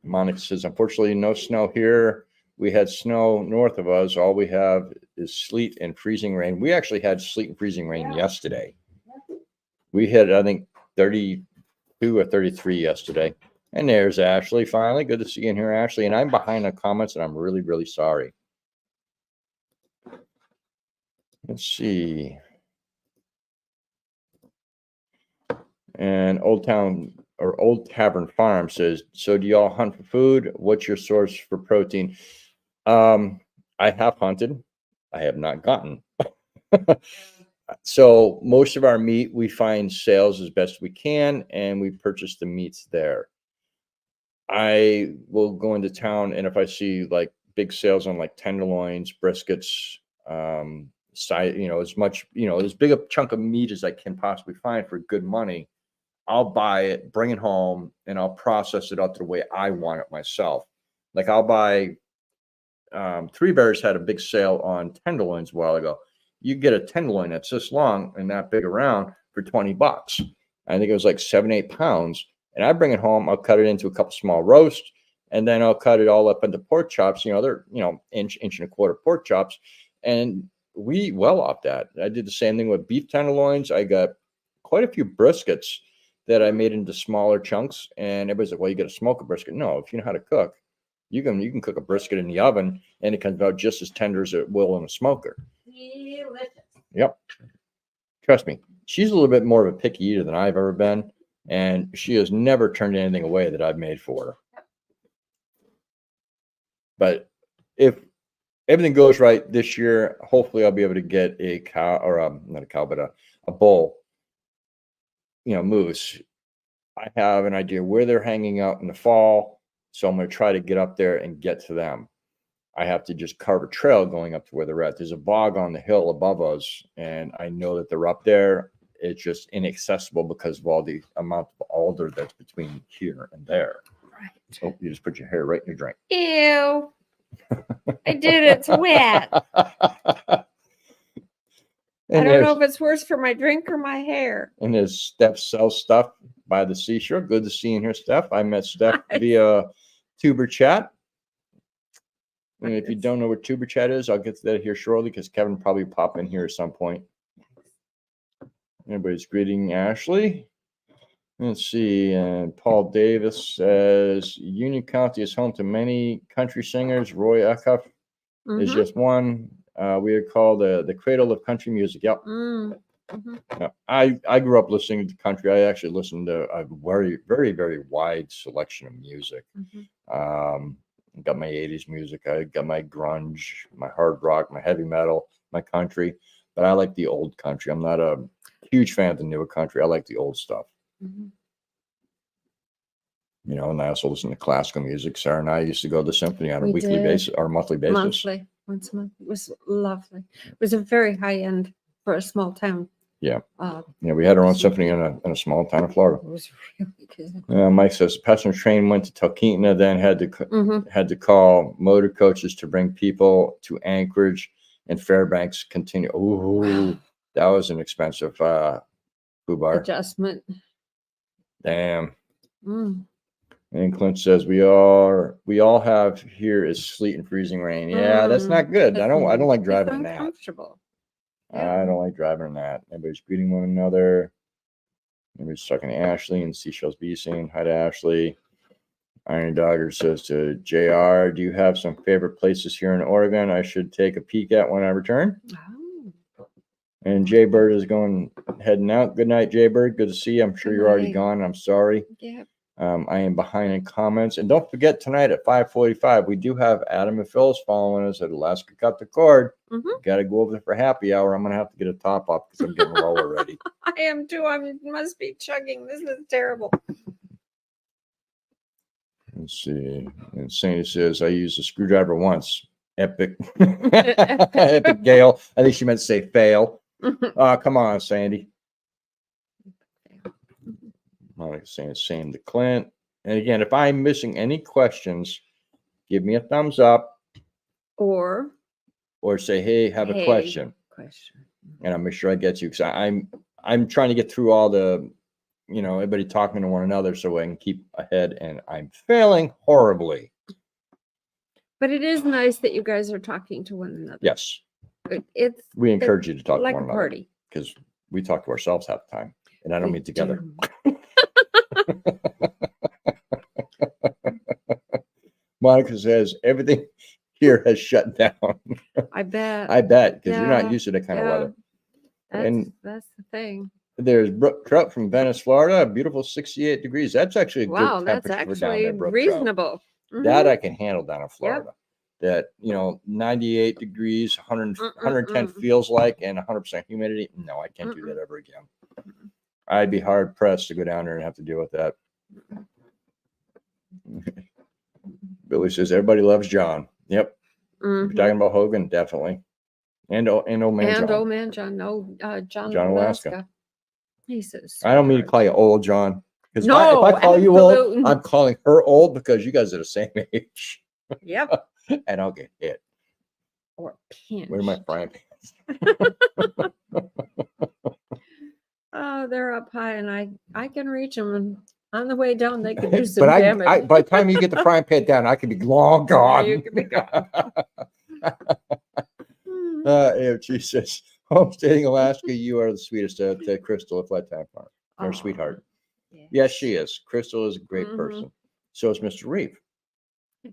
Monica says, unfortunately, no snow here. We had snow north of us. All we have is sleet and freezing rain. We actually had sleet and freezing rain yesterday. We had, I think, 32 or 33 yesterday. And there's Ashley finally. Good to see you in here, Ashley. And I'm behind the comments, and I'm really, really sorry. Let's see. And Old Tavern Farm says, so do y'all hunt for food? What's your source for protein? I have hunted. I have not gotten. So most of our meat, we find sales as best we can, and we purchase the meats there. I will go into town, and if I see like big sales on like tenderloins, briskets, as much, as big a chunk of meat as I can possibly find for good money, I'll buy it, bring it home, and I'll process it up to the way I want it myself. Like I'll buy, Three Bears had a big sale on tenderloins a while ago. You get a tenderloin that's this long and that big around for $20. I think it was like 7-8 pounds. And I bring it home, I'll cut it into a couple small roasts, and then I'll cut it all up into pork chops. They're, inch and a quarter pork chops. And we eat well off that. I did the same thing with beef tenderloins. I got quite a few briskets that I made into smaller chunks. And everybody's like, well, you got to smoke a brisket. No, if you know how to cook, you can cook a brisket in the oven and it comes out just as tender as it will in a smoker. Delicious. Yep. Trust me, she's a little bit more of a picky eater than I've ever been. And she has never turned anything away that I've made for her. But if everything goes right this year, hopefully I'll be able to get a cow, or not a cow, but a bull, moose. I have an idea where they're hanging out in the fall. So I'm going to try to get up there and get to them. I have to just carve a trail going up to where they're at. There's a bog on the hill above us, and I know that they're up there. It's just inaccessible because of all the amount of alder that's between here and there. Right. So you just put your hair right in your drink. Ew. I did. It's wet. I don't know if it's worse for my drink or my hair. And there's Steph sells stuff by the seashore. Good to see you here, Steph. I met Steph via Tuber Chat. And if you don't know what Tuber Chat is, I'll get to that here shortly because Kevin will probably pop in here at some point. Everybody's greeting Ashley. Let's see. And Paul Davis says Union County is home to many country singers. Roy Eckhoff is just one. We are called the cradle of country music. Yep. I grew up listening to country. I actually listened to a very, very, very wide selection of music. Got my 80s music. I got my grunge, my hard rock, my heavy metal, my country. But I like the old country. I'm not a huge fan of the newer country. I like the old stuff. And I also listen to classical music. Sarah and I used to go to the symphony on a weekly basis or monthly basis. Monthly, once a month. It was lovely. It was a very high end for a small town. Yeah. We had our own symphony in a small town of Florida. It was really good. Mike says the passenger train went to Talkeetna, then had to call motor coaches to bring people to Anchorage and Fairbanks. Continue. Ooh, that was an expensive foobar adjustment. Damn. And Clint says we all have here is sleet and freezing rain. Yeah, that's not good. I don't like driving in that. Uncomfortable. I don't like driving in that. Everybody's greeting one another. Everybody's talking to Ashley and Seashells B saying hi to Ashley. Iron Dogger says to JR, do you have some favorite places here in Oregon I should take a peek at when I return? And Jay Bird is heading out. Good night, Jay Bird. Good to see you. I'm sure you're already gone. I'm sorry. Yeah. I am behind in comments. And don't forget tonight at 5:45, we do have Adam and Phyllis following us at Alaska Cut the Cord. Got to go over there for happy hour. I'm going to have to get a top up because I'm getting low already. I am too. I must be chugging. This is terrible. Let's see. And Sandy says, I used a screwdriver once. Epic. Epic Gale. I think she meant to say fail. Come on, Sandy. Monica saying same to Clint. And again, if I'm missing any questions, give me a thumbs up. Or say, hey, have a question. And I'll make sure I get you because I'm trying to get through all the, everybody talking to one another so I can keep ahead, and I'm failing horribly. But it is nice that you guys are talking to one another. Yes. We encourage you to talk like to one a party because we talk to ourselves half the time, and I don't mean together. Monica says everything here has shut down. I bet. I bet because you're not used to that kind of weather. That's the thing. There's Brook Trout from Venice, Florida. Beautiful 68 degrees. That's actually a Wow, good that's temperature for down actually there, Brook Trout. reasonable. That I can handle down in Florida. That, 98 degrees, 110 feels like, and 100% humidity. No, I can't do that ever again. I'd be hard pressed to go down there and have to deal with that. Billy says everybody loves John. Yep. You're talking about Hogan, definitely. And old man John. And old man John. No, John Alaska. He says, I don't mean to call you old, John. Because no, if I call you old, I'm calling her old because you guys are the same age. Yep. And I'll get hit. Or pinched. Where are my frying pans? Oh, they're up high, and I can reach them. And on the way down, they could do some damage. By the time you get the frying pan down, I could be long gone. You could be gone. AFG says, homesteading Alaska, you are the sweetest. Crystal at Flat Time Farm. Our sweetheart. Yes, she is. Crystal is a great person. So is Mr. Reeve.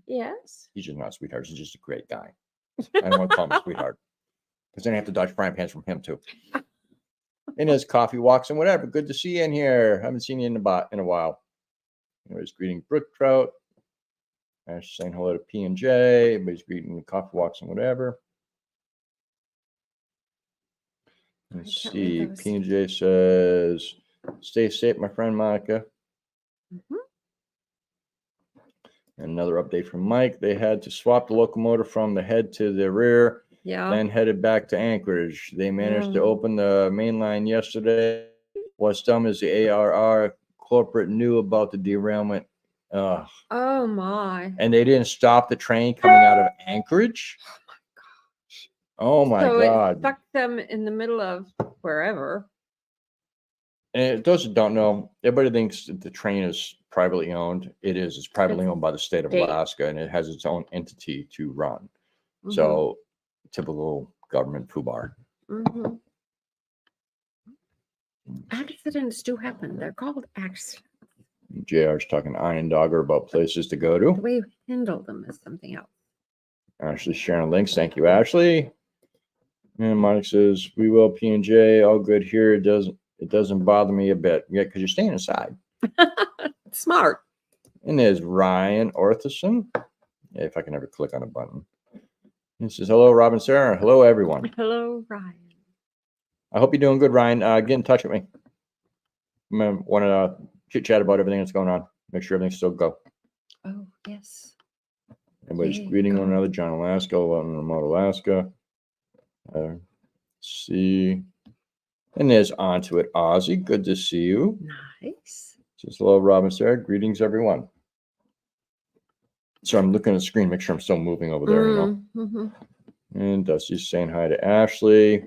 Yes. He's just not a sweetheart. He's just a great guy. I don't want to call him a sweetheart. Because then I have to dodge frying pans from him, too. In his coffee walks and whatever. Good to see you in here. Haven't seen you in a while. Anyways, greeting Brook Trout. Ash saying hello to P&J. Everybody's greeting the coffee walks and whatever. Let's see. P&J says, stay safe, my friend Monica. Another update from Mike. They had to swap the locomotive from the head to the rear. Yeah. Then headed back to Anchorage. They managed to open the main line yesterday. What's dumb is the ARR corporate knew about the derailment. Oh my. And they didn't stop the train coming out of Anchorage. Oh my God. God. It stuck them in the middle of wherever. And those who don't know, everybody thinks that the train is privately owned. It is. It's privately owned by the state of Alaska, and it has its own entity to run. So typical government foobar. Accidents do happen. They're called accidents. JR's talking to Iron Dogger about places to go to. The way you handle them is something else. Ashley sharing links. Thank you, Ashley. And Monica says, we will P&J. All good here. It doesn't bother me a bit. Yeah, because you're staying inside. Smart. And there's Ryan Ortherson. If I can ever click on a button. He says, hello, Robin, Sarah. Hello, everyone. Hello, Ryan. I hope you're doing good, Ryan. Get in touch with me. I want to chit-chat about everything that's going on. Make sure everything's still go. Oh, yes. Everybody's greeting one another. John Alaska, remote Alaska. See. And there's onto it, Ozzy. Good to see you. Nice. Says hello, Robin, Sarah. Greetings, everyone. So I'm looking at the screen, make sure I'm still moving over there, you know. And Dusty's saying hi to Ashley.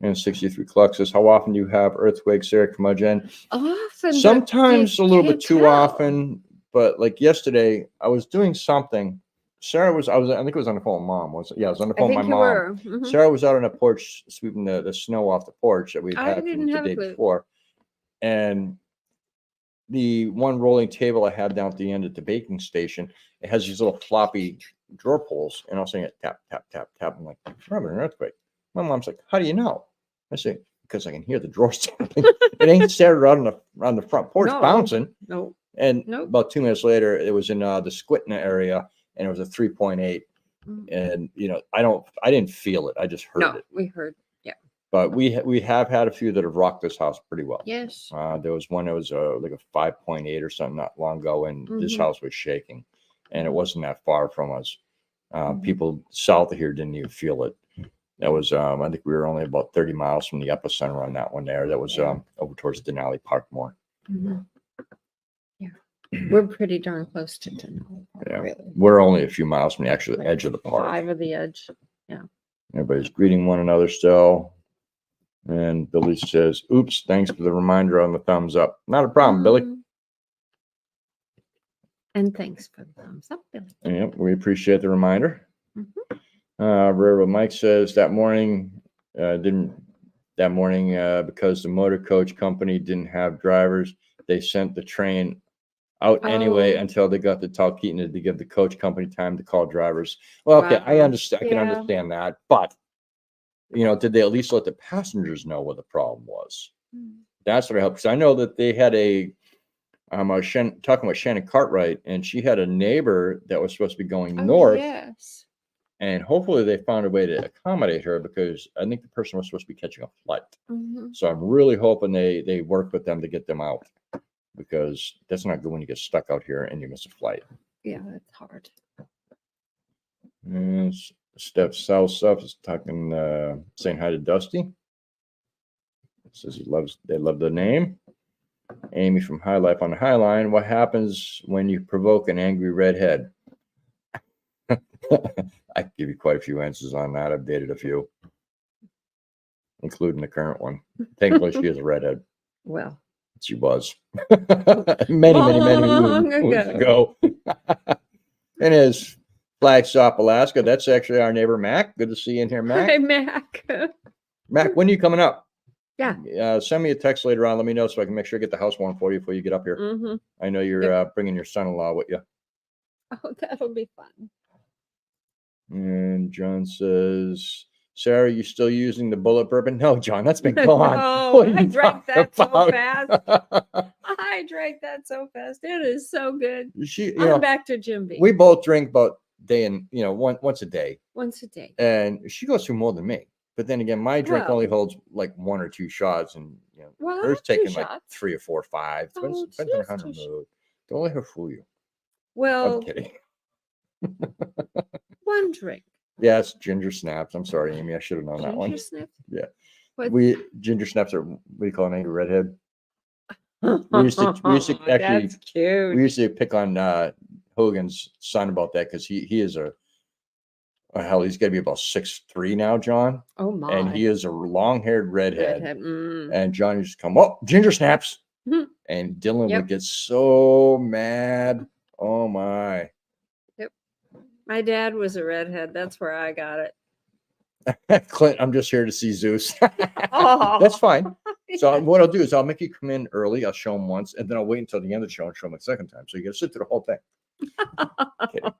And 63 Cluck says, how often do you have earthquakes, Eric Mudgen? Often. Sometimes a little bit too often, but like yesterday, I was doing something. Sarah was, I think it was on the phone with Mom. I was on the phone with my mom. Sarah was out on the porch sweeping the snow off the porch that we'd had from the day before. And the one rolling table I had down at the end at the baking station, it has these little floppy drawer pulls. And I was saying it tap, tap, tap, tap. I'm like, we're having an earthquake. My mom's like, how do you know? I say, because I can hear the drawers tapping. It ain't Sarah on the front porch bouncing. No. And about 2 minutes later, it was in the Squitna area, and it was a 3.8. And I didn't feel it. I just heard it. We heard, yeah. But we have had a few that have rocked this house pretty well. Yes. There was one that was like a 5.8 or something not long ago, and this house was shaking, and it wasn't that far from us. People south of here didn't even feel it. That was, I think we were only about 30 miles from the epicenter on that one there. That was over towards Denali Park more. Yeah. We're pretty darn close to Denali Park, really. We're only a few miles from the actual edge of the park. 5 of the edge, yeah. Everybody's greeting one another still. And Billy says, oops, thanks for the reminder on the thumbs up. Not a problem, Billy. And thanks for the thumbs up, Billy. Yeah, we appreciate the reminder. Railroad Mike says that morning, because the motor coach company didn't have drivers, they sent the train out anyway until they got to Talkeetna to give the coach company time to call drivers. Well, okay, I understand. I can understand that, but did they at least let the passengers know what the problem was? that's what helped. Because I know that they had I was talking with Shannon Cartwright, and she had a neighbor that was supposed to be going north. Yes. And hopefully they found a way to accommodate her, because I think the person was supposed to be catching a flight. So I'm really hoping they work with them to get them out, because that's not good when you get stuck out here and you miss a flight. Yeah, that's hard. And Steph South is talking, saying hi to Dusty. Says they love the name. Amy from High Life on the High Line. What happens when you provoke an angry redhead? I can give you quite a few answers on that. I've dated a few, including the current one. Thankfully, she is a redhead. Well, she was many moons ago. And is Flagstaff, Alaska. That's actually our neighbor Mac. Good to see you in here, Mac. Hi, Mac. Mac, when are you coming up? Yeah. Send me a text later on. Let me know so I can make sure I get the house warm for you before you get up here. I know you're bringing your son-in-law with you. Oh, that'll be fun. And John says, Sarah, you still using the bullet bourbon? No, John, that's been gone. No, I drank that so fast. I drank that so fast. It is so good. I'm back to Jim Beam. We both drink about day and once a day. Once a day. And she goes through more than me. But then again, my drink only holds like 1 or 2 shots, and hers taking like 3 or 4 or 5. Depends on her mood. Don't let her fool you. Well, I'm kidding. 1 drink. Yes, ginger snaps. I'm sorry, Amy. I should have known that one. Ginger snaps? Yeah. Ginger snaps are, what do you call an angry redhead? We used to actually, that's cute. We used to pick on Hogan's son about that, because he is he's got to be about 6'3" now, John. Oh my! And he is a long-haired redhead. And John used to come, ginger snaps, and Dylan would get so mad. Oh my! Yep. My dad was a redhead. That's where I got it. Clint, I'm just here to see Zeus. That's fine. So what I'll do is I'll make you come in early. I'll show him once, and then I'll wait until the end of the show and show him a second time. So you got to sit through the whole thing. Kidding.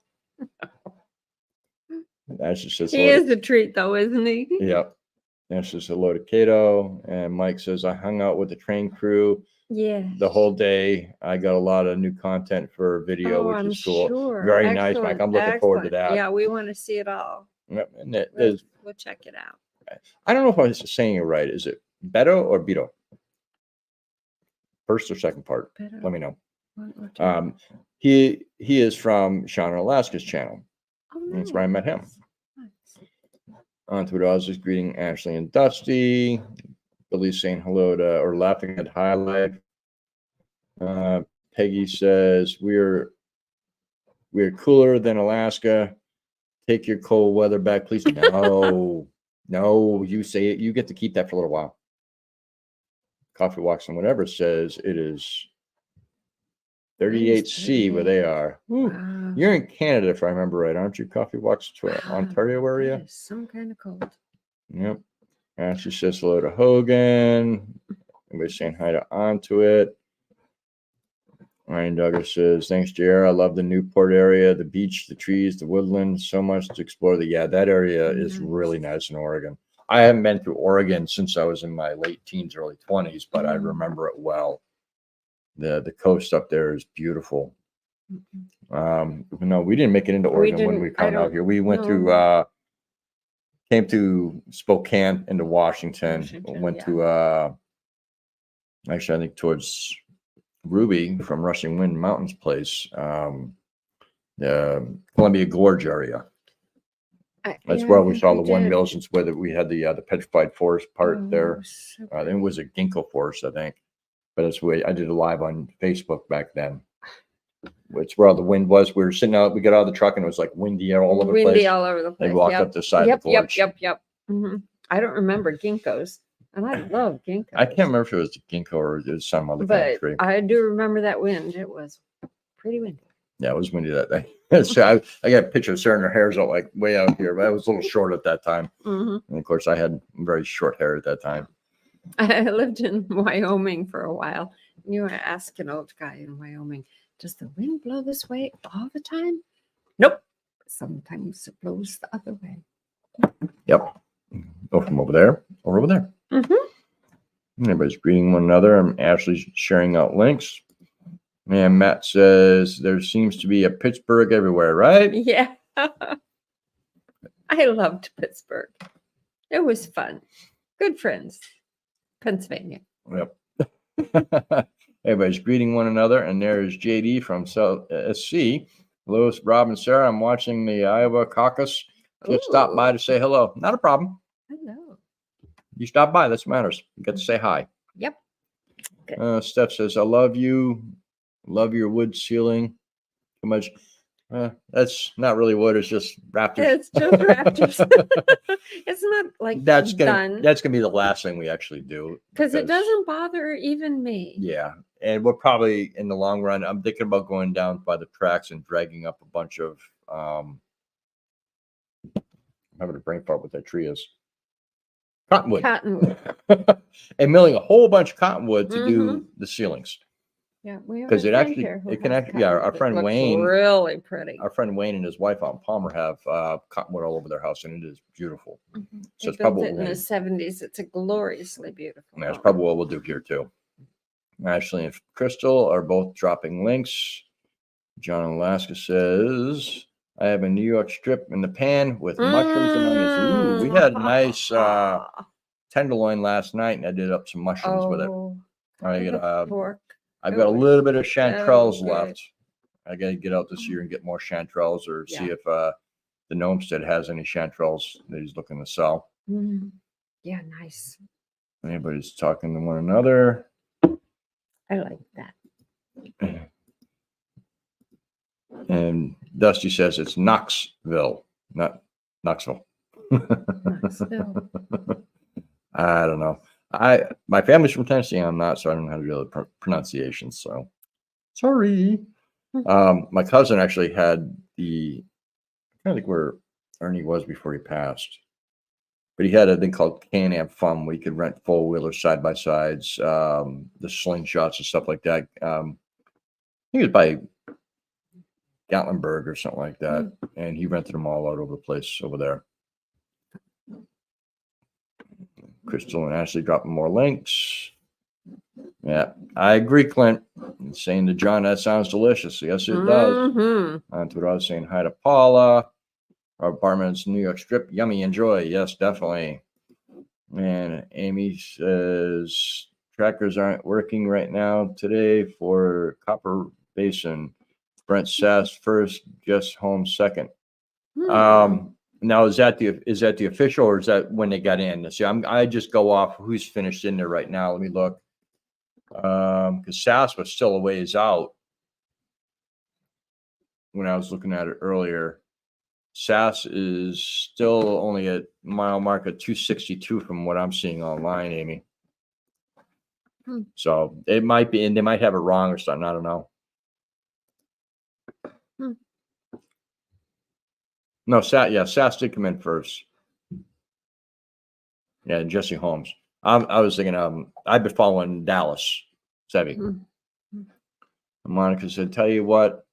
That's just he is a treat, though, isn't he? Yep. That's just hello to Cato. And Mike says, I hung out with the train crew the whole day. I got a lot of new content for video, which is cool. Sure. Very nice, Mike. I'm looking forward to that. Yeah, we want to see it all. Yep. And we'll check it out. I don't know if I was saying it right. Is it Beto or Beto? First or second part? Beto. Let me know. He is from Sean Alaska's channel. Oh, nice. That's where I met him. Nice. On to it, I was just greeting Ashley and Dusty. Billy's saying hello to, or laughing at High Life. Peggy says, we're cooler than Alaska. Take your cold weather back, please. No, no, you say it. You get to keep that for a little while. Coffee Walks and whatever says it is 38C where they are. Wow. You're in Canada, if I remember right, aren't you? Coffee Walks to Ontario area? Some kind of cold. Yep. Ashley says hello to Hogan. Everybody's saying hi to Onto It. Ryan Douglas says, thanks, JR. I love the Newport area, the beach, the trees, the woodland. So much to explore. That area is really nice in Oregon. I haven't been to Oregon since I was in my late teens, early 20s, but I remember it well. The coast up there is beautiful. No, we didn't make it into Oregon when we come out here. We went to came to Spokane into Washington went to actually I think towards Ruby from Rushing Wind Mountains place, the Columbia Gorge area. That's where we saw the windmills. It's where we had the petrified forest part there. So it was a ginkgo forest, I think. But that's where I did a live on Facebook back then. It's where all the wind was. We were sitting out. We got out of the truck and it was like windy all over the place. Windy all over the place. They walked up the side of the gorge. Yep. I don't remember ginkgos, and I love ginkgos. I can't remember if it was the ginkgo or it was some other kind of tree. I do remember that wind. It was pretty windy. Yeah, it was windy that day. So I got a picture of Sarah and her hair's all like way out here, but I was a little short at that time. And of course, I had very short hair at that time. I lived in Wyoming for a while. You were asking an old guy in Wyoming, does the wind blow this way all the time? Nope. Sometimes it blows the other way. Yep. Go from over there or over there. Everybody's greeting one another. I'm Ashley's sharing out links. And Matt says there seems to be a Pittsburgh everywhere, right? Yeah. I loved Pittsburgh. It was fun. Good friends. Pennsylvania. Yep. Everybody's greeting one another. And there's JD from South SC. Hello, Rob and Sarah. I'm watching the Iowa caucus. Just stopped by to say hello. Not a problem. Hello. You stop by. That's what matters. You got to say hi. Yep. Steph says, I love you. Love your wood ceiling. Too much. That's not really wood. It's just rafters. It's just rafters. It's not like that's gonna be the last thing we actually do because it doesn't bother even me. Yeah, and we're probably in the long run. I'm thinking about going down by the tracks and dragging up a bunch of. I'm having a brain fart what that tree is. Cottonwood. And milling a whole bunch of cottonwood to do the ceilings. Yeah, because it can actually. Yeah, our friend Wayne, really pretty. Our friend Wayne and his wife out in Palmer have cottonwood all over their house, and it is beautiful. So it's probably in the 70s. It's a gloriously beautiful. Yeah, that's probably what we'll do here too. Ashley and Crystal are both dropping links. John in Alaska says, "I have a New York strip in the pan with mushrooms and onions." Ooh, we had a nice tenderloin last night, and I did up some mushrooms with it. I get pork. I've got a little bit of chanterelles left. I got to get out this year and get more chanterelles, or see if the Homestead has any chanterelles that he's looking to sell. Yeah, nice. Anybody's talking to one another. I like that. And Dusty says it's Knoxville, not Knoxville. Knoxville. I don't know. My family's from Tennessee. I'm not, so I don't know how to do the pronunciation. So sorry. My cousin actually had I don't think where Ernie was before he passed, but he had a thing called Can-Am Fun where you could rent four wheelers, side by sides, the slingshots and stuff like that. I think it was by Gatlinburg or something like that, and he rented them all out over the place over there. Crystal and Ashley dropping more links. Yeah, I agree, Clint. Saying to John, that sounds delicious. Yes, it does. On to what I was saying. Hi to Paula. Our apartment's New York Strip. Yummy, enjoy. Yes, definitely. And Amy says trackers aren't working right now today for Copper Basin. Brent Sass first, Jess Holmes second. Now is that the official, or is that when they got in? See, I just go off who's finished in there right now. Let me look. Because Sass was still a ways out when I was looking at it earlier. Sass is still only at mile marker 262 from what I'm seeing online, Amy. So it might be, and they might have it wrong or something. I don't know. No, Sass did come in first. Yeah, Jesse Holmes. I was thinking, I've been following Dallas, Sevy. Monica said, tell you what,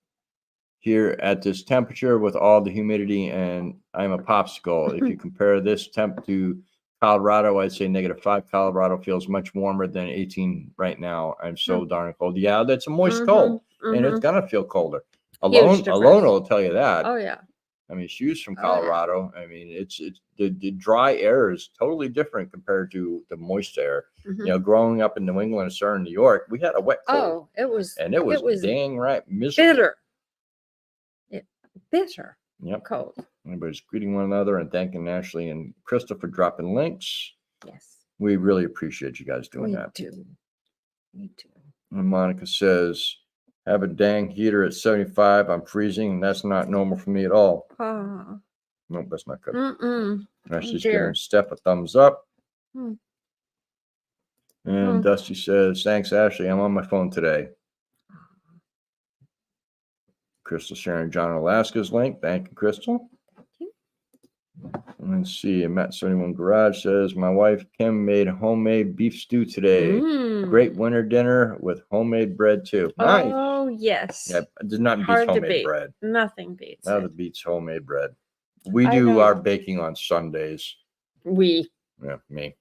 here at this temperature with all the humidity, and I'm a popsicle. If you compare this temp to Colorado, I'd say -5. Colorado feels much warmer than 18 right now. I'm so darn cold. Yeah, that's a moist cold, and it's going to feel colder. Alone will tell you that. Oh, yeah. I mean, she's from Colorado. I mean, it's the dry air is totally different compared to the moist air. You know, growing up in New England and starting in New York, we had a wet cold. Oh, it was dang right miserable. Bitter. Yep. Cold. Everybody's greeting one another and thanking Ashley and Crystal for dropping links. Yes. We really appreciate you guys doing that. Me too. And Monica says, have a dang heater at 75. I'm freezing, and that's not normal for me at all. Nope, that's not good. Ashley's giving Steph a thumbs up. And Dusty says, thanks, Ashley. I'm on my phone today. Crystal sharing John Alaska's link. Thank you, Crystal. Let's see. Matt 71 Garage says, my wife Kim made homemade beef stew today. Great winter dinner with homemade bread too. Nice. Oh, yes. Yeah, it does not beat homemade bread. Nothing beats it. Nothing beats homemade bread. We do our baking on Sundays. Yeah, me.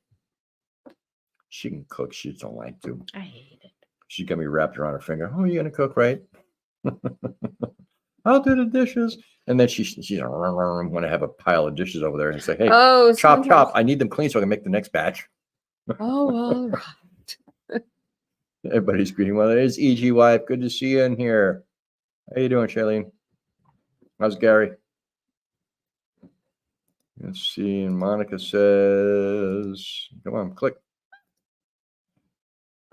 She can cook. She just don't like to. I hate it. She's got me wrapped around her finger. Oh, you gonna cook, right? I'll do the dishes. And then she's want to have a pile of dishes over there and say, hey, chop. I need them clean so I can make the next batch. Oh, all right. Everybody's greeting one. It's EG wife. Good to see you in here. How you doing, Shailene? How's Gary? Let's see. And Monica says, come on, click.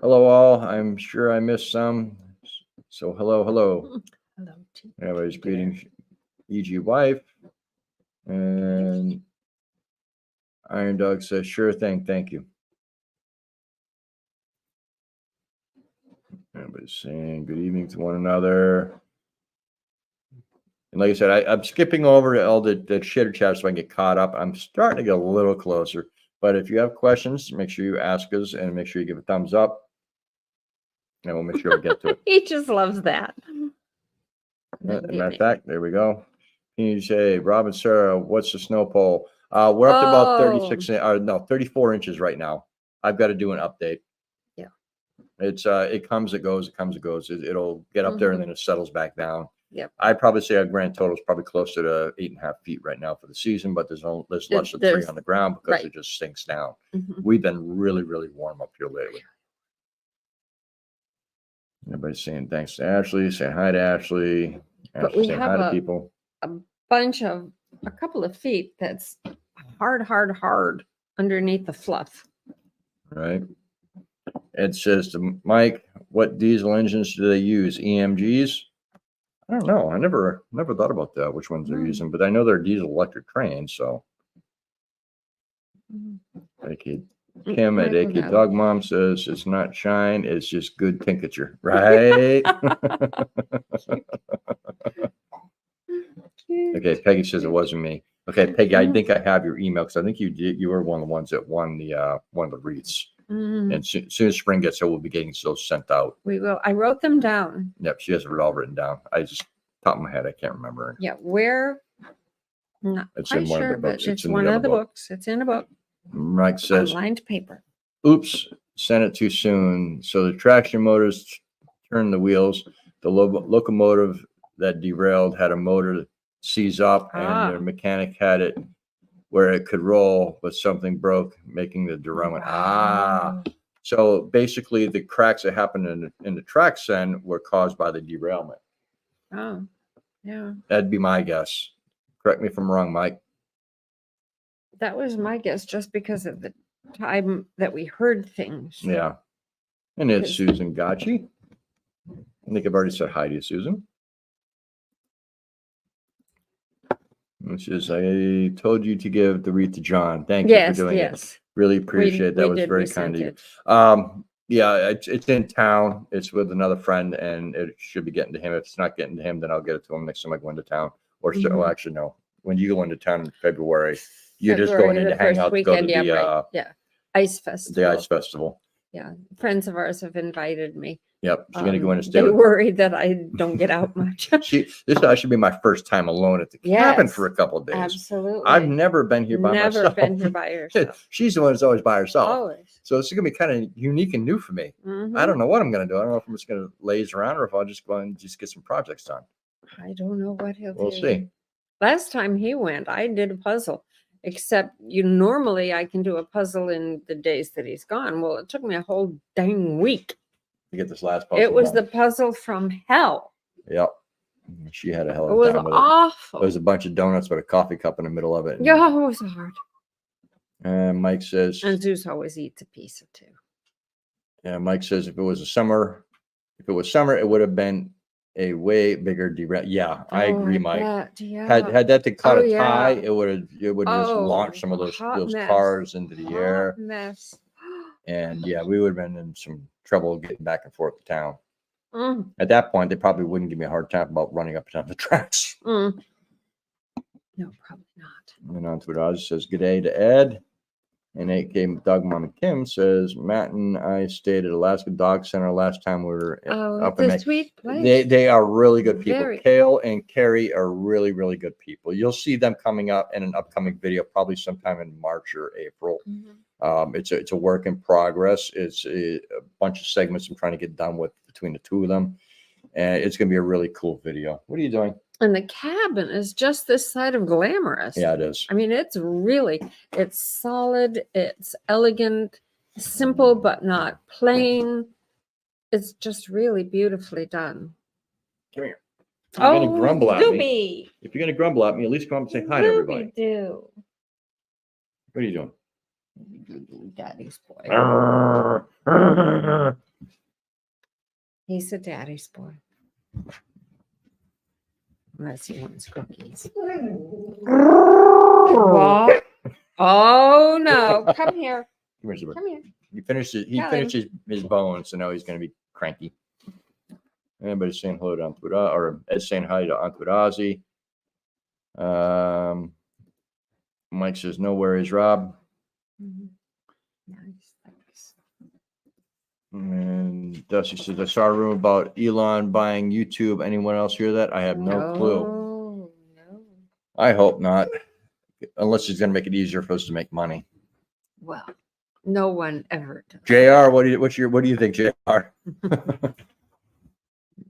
Hello, all. I'm sure I missed some. So hello. Hello. Everybody's greeting EG wife. And Iron Dog says, sure thing. Thank you. Everybody's saying good evening to one another. And like I said, I'm skipping over all the chitter chat so I can get caught up. I'm starting to get a little closer. But if you have questions, make sure you ask us and make sure you give a thumbs up. And we'll make sure we get to it. He just loves that. As a matter of fact, there we go. Can you say, Rob and Sarah, what's the snow pole? We're up to about 34 inches right now. I've got to do an update. Yeah. It comes, it goes, it'll get up there and then it settles back down. Yep. I'd probably say our grand total is probably closer to 8.5 feet right now for the season, but there's less than 3 on the ground because it just sinks down. We've been really, really warm up here lately. Everybody's saying thanks to Ashley, saying hi to Ashley. But we saying have hi to people. A couple of feet that's hard underneath the fluff. Right. It says to Mike, what diesel engines do they use? EMGs? I don't know. I never thought about that, which ones they're using, but I know they're diesel electric trains. So, Kim at AK Dog Mom says it's not shine, it's just good tincture, right? Okay, Peggy says it wasn't me. Okay, Peggy, I think I have your email because I think you were one of the ones that won the one of the wreaths. And soon as spring gets here, we'll be getting those sent out. We will. I wrote them down. Yep, she has it all written down. I just top of my head, I can't remember. Yeah, where? Not it's quite in one sure, of the books. but it's one of the books. It's in a book. Mike says, lined paper. Oops, sent it too soon. So the traction motors turned the wheels. The locomotive that derailed had a motor seize up, and the mechanic had it where it could roll, but something broke, making the derailment. So basically, the cracks that happened in the tracks then were caused by the derailment. Oh, yeah. That'd be my guess. Correct me if I'm wrong, Mike. That was my guess, just because of the time that we heard things. Yeah. And it's Susan Gotchi. I think I've already said hi to you, Susan. Which is, I told you to give the wreath to John. Thank you for doing it. Really appreciate it. That was very kind of you. Yeah, it's in town. It's with another friend, and it should be getting to him. If it's not getting to him, then I'll get it to him next time I go into town. Or well, actually, no. When you go into town in February, you're just going in to hang out, to go to the Ice Festival. The Ice Festival. Yeah, friends of ours have invited me. Yep, she's gonna go in and stay. They're worried that I don't get out much. This should be my first time alone at the cabin for a couple of days. Absolutely. I've never been here by myself. Never been here by yourself. She's the one that's always by herself. Always. So it's gonna be kind of unique and new for me. I don't know what I'm gonna do. I don't know if I'm just gonna laze around or if I'll just go and just get some projects done. I don't know what he'll do. We'll see. Last time he went, I did a puzzle. Except normally I can do a puzzle in the days that he's gone. Well, it took me a whole dang week to get this last puzzle. It was the puzzle from hell. Yep. She had a hell of a time. It was awful. There was a bunch of donuts with a coffee cup in the middle of it. Yeah, it was hard. And Mike says, and Zeus always eats a piece or two. Yeah, Mike says if it was summer, it would have been a way bigger derail. Yeah, I agree, Mike. Had that thing caught a tie, it would just launch some of those cars into the air. Mess. And yeah, we would have been in some trouble getting back and forth to town. At that point, they probably wouldn't give me a hard time about running up and down the tracks. No, probably not. And on to it, Oz says, good day to Ed. And AK Dog Mom and Kim says, Matt and I stayed at Alaska Dog Center last time we were up in May. Sweet place. They are really good people. Very. Kale and Carrie are really, really good people. You'll see them coming up in an upcoming video, probably sometime in March or April. It's a work in progress. It's a bunch of segments I'm trying to get done with between the two of them. And it's going to be a really cool video. What are you doing? And the cabin is just this side of glamorous. Yeah, it is. I mean, it's solid, it's elegant, simple, but not plain. It's just really beautifully done. Come here. If you're going to grumble at me, Doobie. if you're going to grumble at me, at least come up and say hi to everybody. Do. What are you doing? Daddy's boy. He's a daddy's boy. Unless he wants cookies. What? Oh no! Come here. Come here. He finished his bones, so now he's going to be cranky. Anybody's saying hello to Aunt Wood, or saying hi to Aunt Wood Ozzy. Mike says no worries, Rob. Nice, thanks. And Dusty says, I saw a rumor about Elon buying YouTube. Anyone else hear that? I have no clue. No. I hope not. Unless he's going to make it easier for us to make money. Well, no one ever does. JR, what do you think, JR?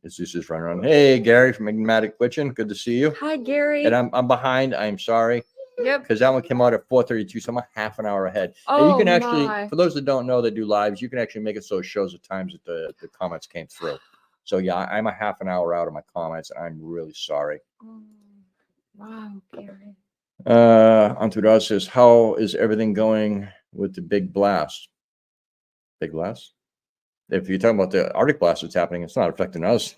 It's just running around. Hey, Gary from Enigmatic Witchin. Good to see you. Hi, Gary. And I'm behind. I'm sorry. Yep. Because that one came out at 4:32, so I'm a half an hour ahead. Oh, and you can actually, my. for those that don't know that do lives, you can actually make it so it shows the times that the comments came through. So yeah, I'm a half an hour out of my comments, and I'm really sorry. Oh, wow, Gary. Antudaz says, how is everything going with the big blast? Big blast? If you're talking about the Arctic blast that's happening, it's not affecting us.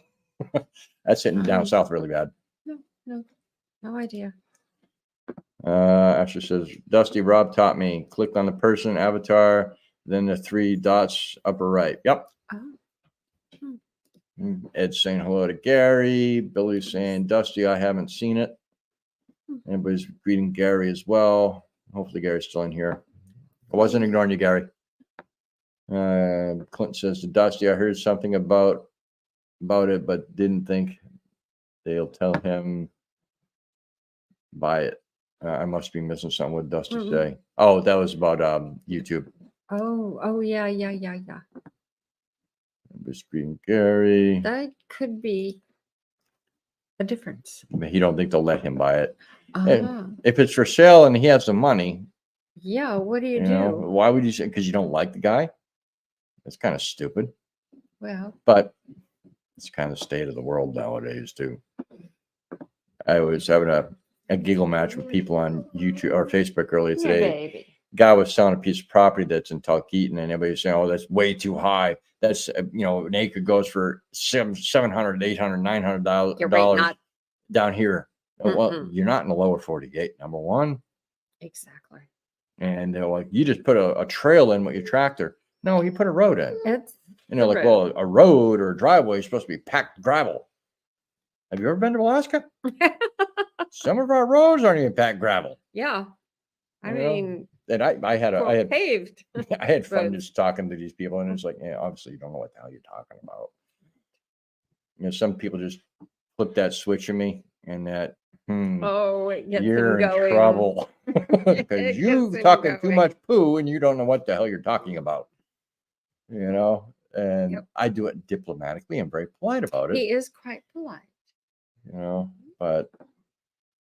That's hitting down south really bad. No idea. Asher says, Dusty, Rob taught me. Click on the person avatar, then the 3 dots upper right. Yep. Ed's saying hello to Gary. Billy's saying, Dusty, I haven't seen it. Everybody's greeting Gary as well. Hopefully Gary's still in here. I wasn't ignoring you, Gary. Clint says to Dusty, I heard something about it, but didn't think they'll tell him buy it. I must be missing something with Dusty say. Oh, that was about YouTube. Oh yeah. Everybody's greeting Gary. That could be a difference. He don't think they'll let him buy it. If it's for sale and he has some money. Yeah, what do you do? Know, why would you say? Because you don't like the guy? That's kind of stupid. Well, but it's kind of the state of the world nowadays too. I was having a giggle match with people on YouTube or Facebook earlier today. Guy was selling a piece of property that's in Talkeeton, and everybody's saying, "Oh, that's way too high. That's an acre goes for $700, $800, $900 down here." Well, you're not in the lower 48. Number one, exactly. And they're like, "You just put a trail in with your tractor." No, he put a road in. And they're like, "Well, a road or a driveway is supposed to be packed gravel." Have you ever been to Alaska? Some of our roads aren't even packed gravel. Yeah, I mean, and I had paved. I had fun just talking to these people, and it's like, yeah, obviously you don't know what the hell you're talking about. Some people just flip that switch in me, and that you're in trouble because you're talking too much poo, and you don't know what the hell you're talking about. And I do it diplomatically. I'm very polite about it. He is quite polite. But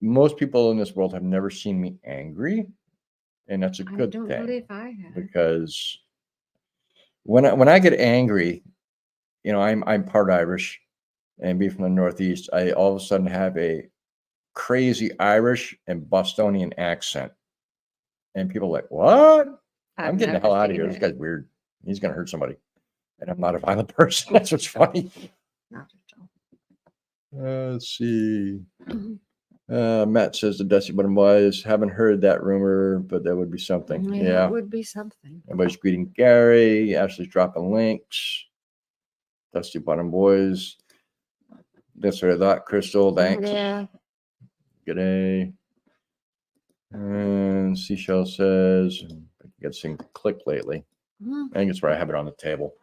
most people in this world have never seen me angry, and that's a good thing. I don't believe I have. Because when I get angry, I'm part Irish, and being from the Northeast, I all of a sudden have a crazy Irish and Bostonian accent, and people are like, "What? I'm getting the hell out of here. This guy's weird. He's gonna hurt somebody." And I'm not a violent person. That's what's funny. Not at all. Let's see. Matt says the Dusty Bottom Boys haven't heard that rumor, but that would be something. Yeah, it would be something. Everybody's greeting Gary. Ashley's dropping links. Dusty Bottom Boys. That's what I thought. Crystal, thanks. Yeah. Good day. And Seashell says, Get this thing to click lately. Mm-hmm. I think it's where I have it on the table.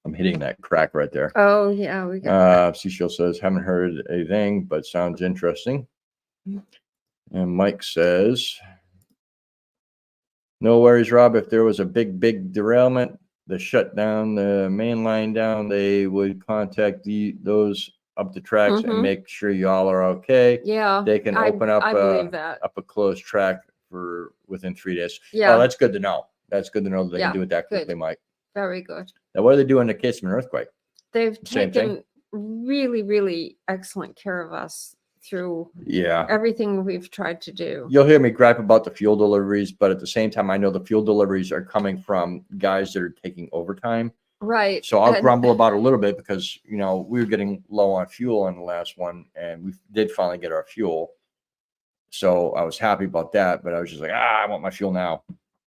I'm hitting that crack right there. Oh yeah, we got Cecil says, haven't heard a thing, but sounds interesting. And Mike says, no worries, Rob. If there was a big derailment, the shut down the main line down, they would contact those up the tracks and make sure y'all are okay. Yeah, they can open up I believe that. up a closed track for within 3 days. Yeah, oh, that's good to know. That's good to know that they can do it that quickly, Mike. Very good. Now, what do they do in the case of an earthquake? They've taken really excellent care of us through everything we've tried to do. You'll hear me gripe about the fuel deliveries, but at the same time, I know the fuel deliveries are coming from guys that are taking overtime. Right. So I'll grumble about it a little bit because, you know, we were getting low on fuel on the last one and we did finally get our fuel. So I was happy about that, but I was just like, I want my fuel now.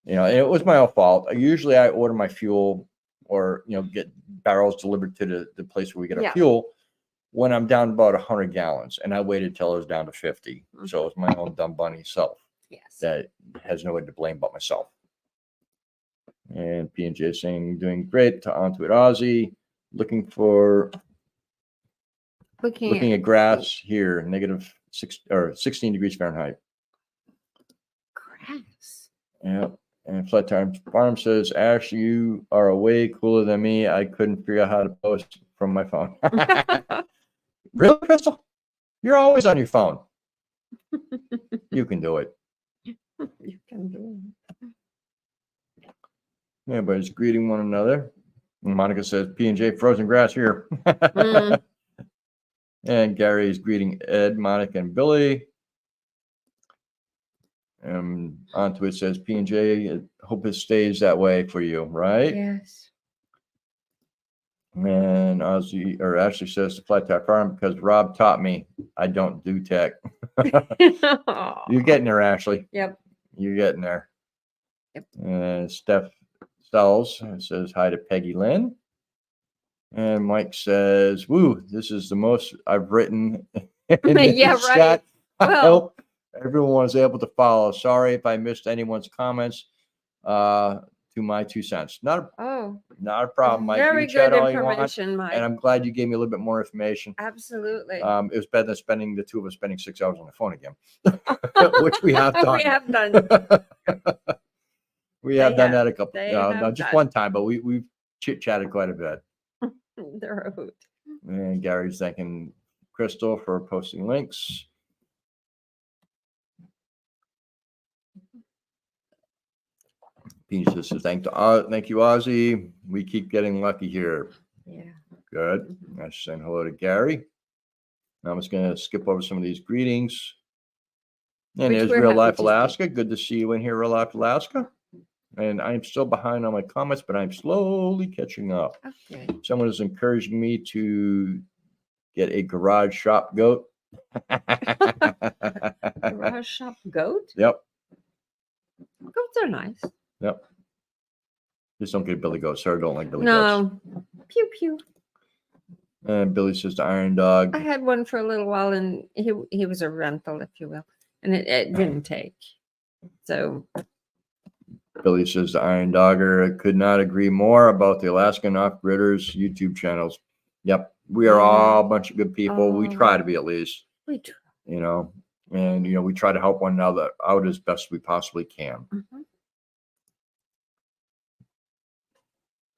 You know, and it was my own fault. Usually I order my fuel or, you know, get barrels delivered to the place where we get our fuel when I'm down about 100 gallons. And I waited till it was down to 50. So it was my own dumb bunny self. Yes. That has nobody to blame but myself. And P&J saying, doing great. On to it, Ozzy. Looking at grass here, -16 degrees Fahrenheit. Grass. Yeah. And Flat Time Farm says, Ash, you are way cooler than me. I couldn't figure out how to post from my phone. Really, Crystal? You're always on your phone. You can do it. You can do it. Everybody's greeting one another. And Monica says, P&J frozen grass here. And Gary is greeting Ed, Monica, and Billy. And onto it says, P&J, hope it stays that way for you, right? Yes. And Ozzy or Ashley says to Flat Tire Farm because Rob taught me I don't do tech. You're getting there, Ashley. Yep. You're getting there. Yep. And Steph Stells says hi to Peggy Lynn. And Mike says, woo, this is the most I've written. Yeah, right. I hope everyone was able to follow. Sorry if I missed anyone's comments. To my 2 cents. Not a problem, Mike. Very good information, Mike. And I'm glad you gave me a little bit more information. Absolutely. It was better than the two of us spending 6 hours on the phone again, which we have done. We have done. We have done that a couple. No, just one time, but we've chit-chatted quite a bit. They're a hoot. And Gary's thanking Crystal for posting links. Peace says, thank you, Ozzy. We keep getting lucky here. Yeah. Good. I should say hello to Gary. I'm just going to skip over some of these greetings. And there's Real Life Alaska. Good to see you in here, Real Life Alaska. And I'm still behind on my comments, but I'm slowly catching up. Okay. Someone is encouraging me to get a garage shop goat. Garage shop goat? Yep. Goats are nice. Yep. Just don't get Billy goats. Sarah don't like Billy goats. No. Pew pew. And Billy says to Iron Dog. I had one for a little while, and he was a rental, if you will, and it didn't take. So. Billy says to Iron Dogger, could not agree more about the Alaskan Off-Gridders YouTube channels. Yep. We are all a bunch of good people. We try to be, at least. We try. You know, and, you know, we try to help one another out as best we possibly can. Mm-hmm.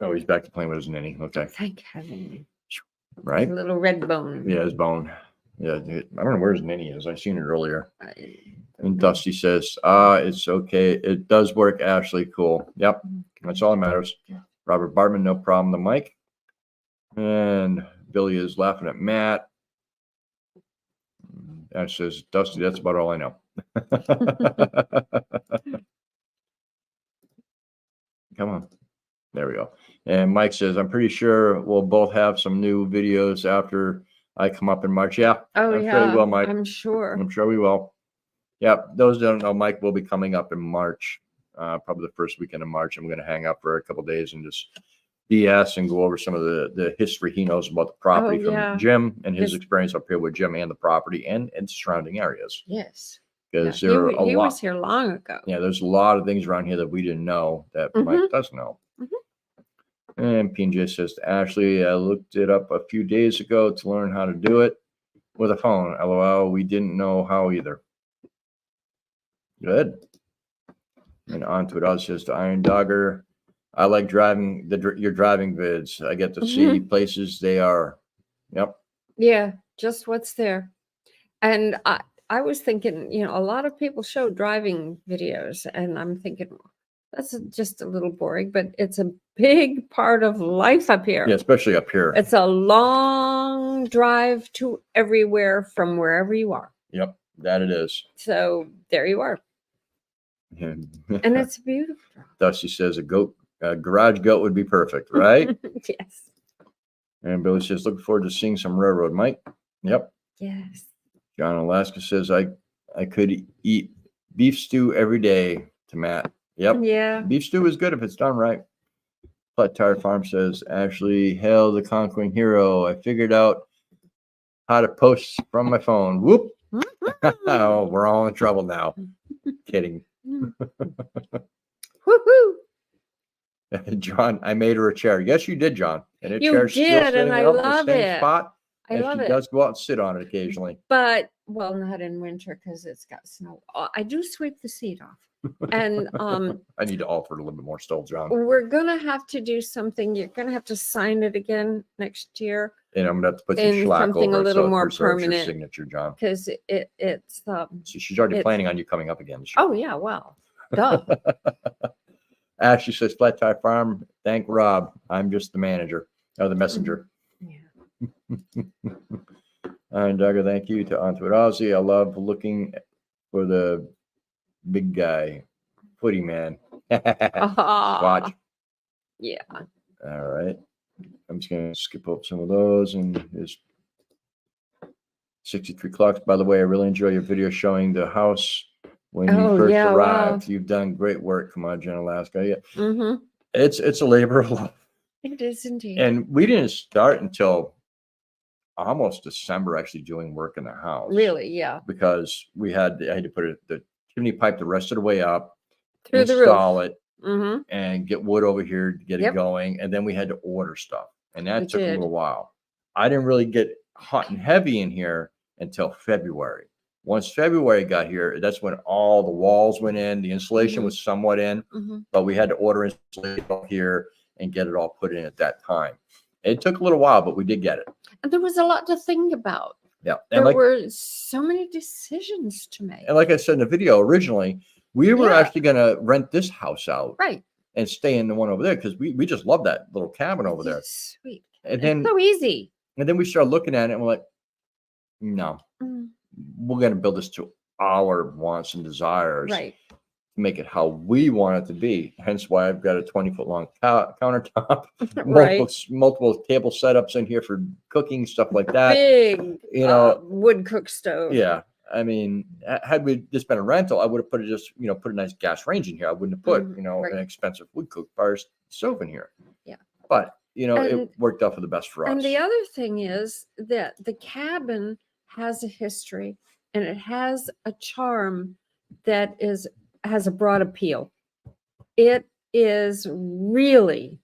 Oh, he's back to playing with his ninny. Okay. Thank heaven. Right? His little red bone. Yeah, his bone. Yeah, I don't know where his ninny is. I seen it earlier. And Dusty says, it's okay. It does work, Ashley. Cool. Yep. That's all that matters. Robert Bartman, no problem to Mike. And Billy is laughing at Matt. Ash says, Dusty, that's about all I know. Come on. There we go. And Mike says, I'm pretty sure we'll both have some new videos after I come up in March. Yeah. Oh, I'm sure we will, Mike. I'm sure. I'm sure we will. Yep. Those that don't know, Mike will be coming up in March, probably the first weekend of March. I'm going to hang out for a couple of days and just BS and go over some of the history he knows about the property from Jim and his experience up here with Jim and the property and surrounding areas. Yes. because he, there are a he lot. was here long ago. Yeah, there's a lot of things around here that we didn't know that Mike does know. And P&J says to Ashley, I looked it up a few days ago to learn how to do it with a phone. LOL, we didn't know how either. Good. And on to it. I says to Iron Dogger, I like driving your driving vids. I get to see places they are. Yep. Yeah, just what's there. And I was thinking, a lot of people show driving videos, and I'm thinking, that's just a little boring, but it's a big part of life up here. Yeah, especially up here. It's a long drive to everywhere from wherever you are. Yep, that it is. So there you are. And it's beautiful. Dusty says a garage goat would be perfect, right? Yes. And Billy says, looking forward to seeing some railroad, Mike. Yep. Yes. John Alaska says, I could eat beef stew every day to Matt. Yep. Yeah. Beef stew is good if it's done right. Flat Tire Farm says, Ashley, hail the conquering hero. I figured out how to post from my phone. Whoop. Oh, we're all in trouble now. Kidding. Woohoo. John, I made her a chair. Yes, you did, John. And her You chair's still did, sitting and I up in love the same it. spot. I And love she it. does go out and sit on it occasionally. But, well, not in winter because it's got snow. I do sweep the seat off. And I need to offer a little bit more still, John. we're going to have to do something. You're going to have to sign it again next year. And I'm going to have to put some in shellac something over a it little so it more preserves your permanent. signature, John. Because it's So she's already planning on you coming up again this year. oh yeah, well, duh. Ashley says, Flat Tire Farm, thank Rob. I'm just the manager or the messenger. Yeah. And Doug, thank you to Onto It Ozzy. I love looking for the big guy, footy man. Watch. Yeah. All right. I'm just going to skip over some of those. And there's 63 clocks. By the way, I really enjoy your video showing the house when you first arrived. Wow. You've done great work. Come on, Jen Alaska. Yeah. It's a labor of love. It is indeed. And we didn't start until almost December actually doing work in the house. Really? Yeah. Because I had to put the chimney pipe the rest of the way up, through install the roof. it, and get wood over here to get it going. And then we had to order stuff. And that took a little while. I didn't really get hot and heavy in here until February. Once February got here, that's when all the walls went in. The insulation was somewhat in, but we had to order insulation here and get it all put in at that time. It took a little while, but we did get it. And there was a lot to think about. Yeah. And there were so many decisions to make. And like I said in the video, originally, we were actually going to rent this house out. Right. And stay in the one over there because we just love that little cabin over there. Sweet. And then it's so easy. And then we started looking at it and we're like, no, we're going to build this to our wants and desires. Right. Make it how we want it to be. Hence why I've got a 20-foot long countertop, multiple table setups in here for cooking, stuff like that. Big, wood cook stove. Yeah. I mean, had we just been a rental, I would have put it just, put a nice gas range in here. I wouldn't have put, an expensive wood cook fire stove in here. Yeah. But, it worked out for the best for us. And the other thing is that the cabin has a history and it has a charm that has a broad appeal. It is really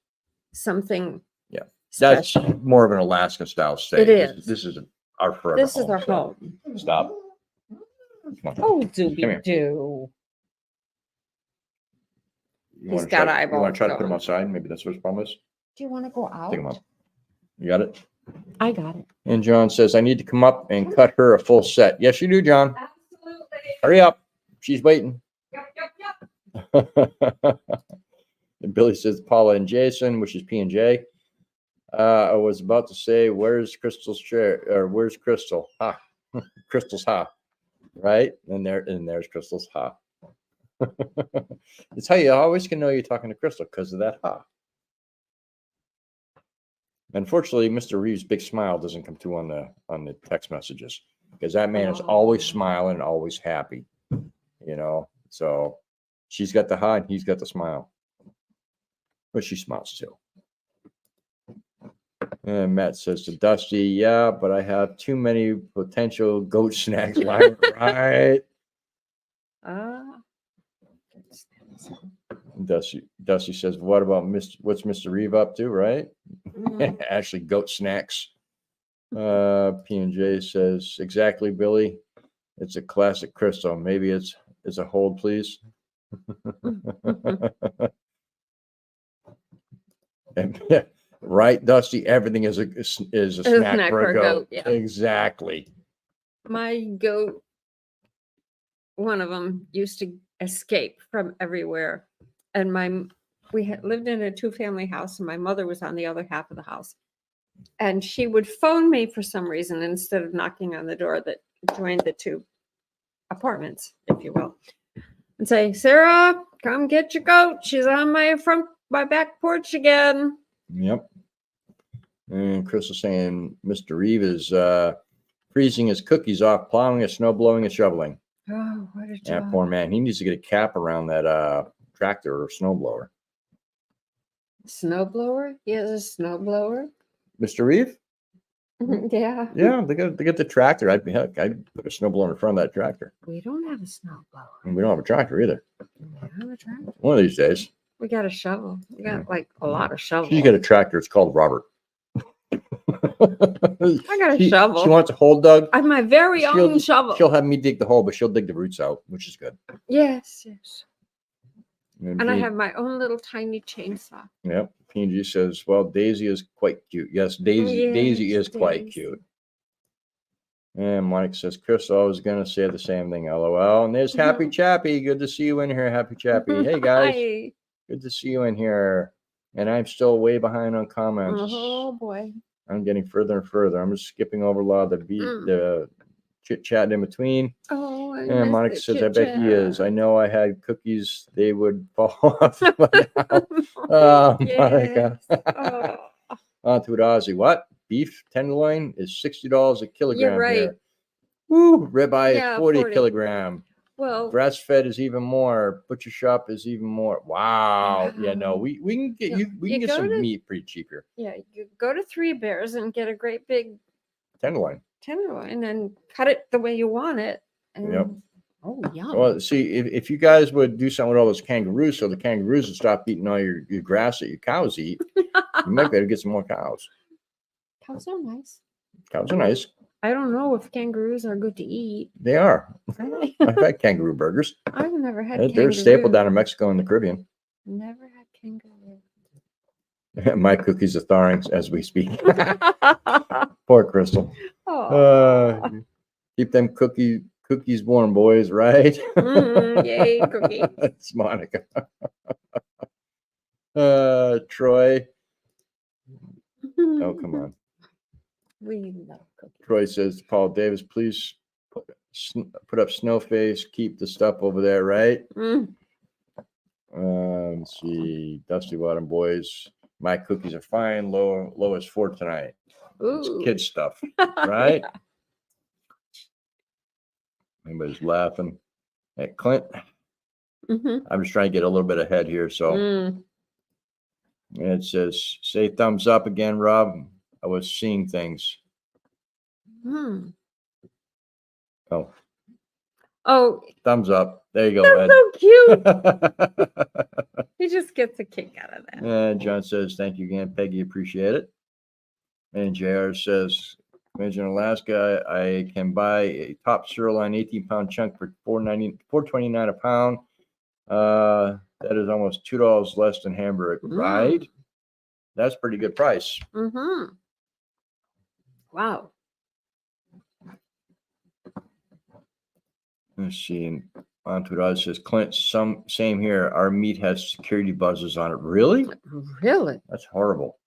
something. Yeah. Special. That's more of an Alaskan style stay. It is. This is our forever This is our home. Stop. Oh, doobie doo. He's got eyeballs. You want to try to put him outside? Maybe that's what his problem is. Do you want to go out? Take him up. You got it? I got it. And John says, I need to come up and cut her a full set. Yes, you do, John. Absolutely. Hurry up. She's waiting. Yep. And Billy says, Paula and Jason, which is P&J. I was about to say, where's Crystal's chair? Or where's Crystal? Ha. Crystal's ha. Right? And there's Crystal's ha. It's how you always can know you're talking to Crystal because of that ha. Unfortunately, Mr. Reeves' big smile doesn't come through on the text messages because that man is always smiling, always happy. So she's got the ha and he's got the smile. But she smiles too. And Matt says to Dusty, yeah, but I have too many potential goat snacks lying right. Dusty says, what about what's Mr. Reeve up to, right? Ashley, goat snacks. P&J says, exactly, Billy. It's a classic crystal. Maybe it's a hold, please. And, right, Dusty, everything is a snack for a goat. Yeah. Exactly. My goat, one of them used to escape from everywhere. And we had lived in a 2-family house, and my mother was on the other half of the house. And she would phone me for some reason instead of knocking on the door that joined the 2 apartments, if you will, and say, Sarah, come get your goat. She's on my back porch again. Yep. And Chris is saying Mr. Reeve is freezing his cookies off, plowing, snow blowing, and shoveling. Oh, what a job. Yeah, poor man. He needs to get a cap around that tractor or snow blower. Snow blower? He has a snow blower? Mr. Reeve? Yeah. Yeah, they got the tractor. I'd put a snow blower in front of that tractor. We don't have a snow blower. And we don't have a tractor either. We don't have a tractor. One of these days. We got a shovel. We got like a lot of shovels. She's got a tractor. It's called Robert. I got a shovel. She wants a hole dug. I have my very own shovel. She'll have me dig the hole, but she'll dig the roots out, which is good. Yes. And I have my own little tiny chainsaw. Yep. P&G says, well, Daisy is quite cute. Yes, Daisy is quite cute. And Mike says, Chris, I was going to say the same thing, LOL. And there's Happy Chappy. Good to see you in here, Happy Chappy. Hey, guys. Hi. Good to see you in here. And I'm still way behind on comments. Oh, boy. I'm getting further and further. I'm just skipping over a lot of the chit-chat in between. Oh, and Monica says, I bet he is. I know I had cookies. They would fall off. Oh, Monica. On to it, Ozzy. What? Beef tenderloin is $60 a kilogram. You're right. Here. Woo, ribeye is 40 a kilogram. Well, grass fed is even more. Butcher shop is even more. Wow. Yeah, no, we can get we can get some meat pretty cheap here. Yeah, you go to Three Bears and get a great big tenderloin and cut it the way you want it. And, yep. Oh, yum. Well, see, if you guys would do something with all those kangaroos, so the kangaroos would stop eating all your grass that your cows eat, you might be able to get some more cows. Cows are nice. Cows are nice. I don't know if kangaroos are good to eat. They are. I've had kangaroo burgers. I've never had kangaroo. They're a staple down in Mexico and the Caribbean. Never had kangaroo. My cookies are thawing as we speak. Poor Crystal. Keep them cookies warm, boys, right? Yay, cookies. It's Monica. Troy. Oh, come on. We love cookies. Troy says, Paul Davis, please put up snow face. Keep the stuff over there, right? Let's see. Dusty Bottom boys. My cookies are fine. Low is for tonight. Ooh. It's kid stuff, right? Yeah. Anybody's laughing at Clint. I'm just trying to get a little bit ahead here. So and it says, say thumbs up again, Rob. I was seeing things. Oh, thumbs up. There you go. That's so cute. He just gets a kick out of that. John says, thank you again, Peggy. Appreciate it. And JR says, in Alaska, I can buy a top sirloin 18-pound chunk for $4.29 a pound. That is almost $2 less than hamburger, right? That's pretty good price. Wow. Let's see. And on to it, says Clint. Same here. Our meat has security buzzers on it. Really? Really? That's horrible.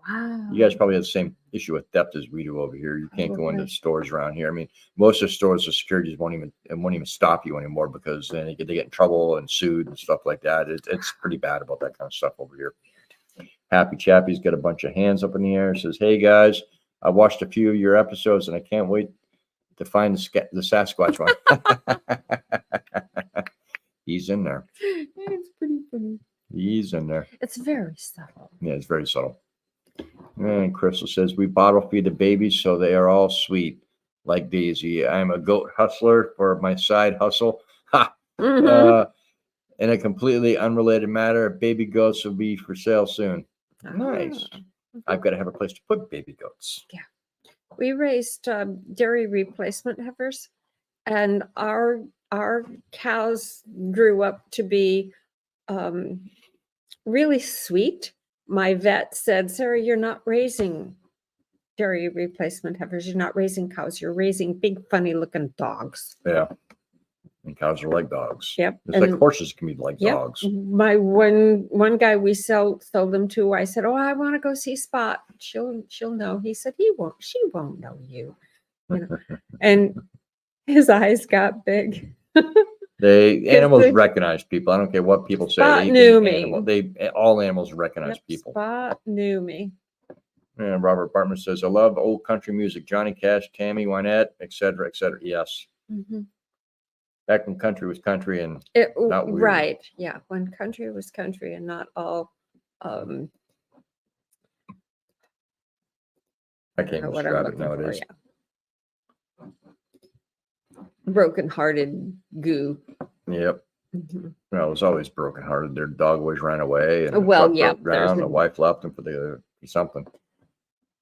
Wow. You guys probably have the same issue with theft as we do over here. You can't go into stores around here. I mean, most of the stores, the securities won't even stop you anymore because then they get in trouble and sued and stuff like that. It's pretty bad about that kind of stuff over here. Happy Chappy's got a bunch of hands up in the air. Says, hey guys, I watched a few of your episodes and I can't wait to find the Sasquatch one. He's in there. It's pretty funny. He's in there. It's very subtle. Yeah, it's very subtle. And Crystal says, we bottle feed the babies so they are all sweet, like Daisy. I'm a goat hustler for my side hustle. Ha! In a completely unrelated matter, baby goats will be for sale soon. Nice. I've got to have a place to put baby goats. Yeah. We raised dairy replacement heifers, and our cows grew up to be really sweet. My vet said, Sarah, you're not raising dairy replacement heifers. You're not raising cows. You're raising big, funny looking dogs. Yeah. And cows are like dogs. Yep. It's like horses can be like dogs. My one guy we sold them to, I said, oh, I want to go see Spot. She'll know. He said, she won't know you. And his eyes got big. Animals recognize people. I don't care what people say. Spot knew me. All animals recognize people. Spot knew me. And Robert Bartman says, I love old country music. Johnny Cash, Tammy Wynette, etc., etc. Yes. Mm-hmm. Back when country was country and not weird. Right. Yeah. When country was country and not all I can't even describe it nowadays. Yeah. Broken-hearted goo. Yep. Mm-hmm. Well, it was always broken-hearted. Their dog always ran away, and the wife left him for something.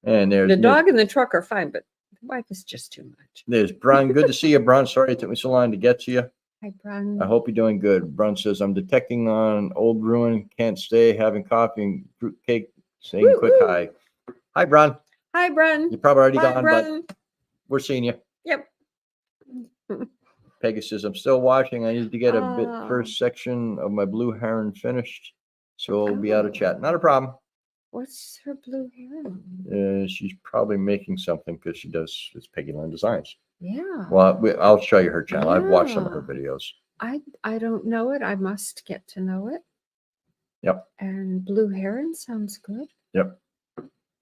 And the dog and the truck are fine, but the wife is just too much. There's Brun. Good to see you, Brun. Sorry it took me so long to get to you. Hi, Brun. I hope you're doing good. Brun says, I'm detecting on old ruin. Can't stay. Having coffee and fruit cake. Saying quick hi. Hi, Brun. Hi, Brun. You're probably already gone, Brun. But we're seeing you. Yep. Peggy says, I'm still watching. I need to get a bit first section of my blue heron finished, so we'll be out of chat. Not a problem. What's her blue heron? She's probably making something because it's Peggy Lynn Designs. Yeah. Well, I'll show you her channel. I've watched some of her videos. I don't know it. I must get to know it. Yep. And blue heron sounds good. Yep.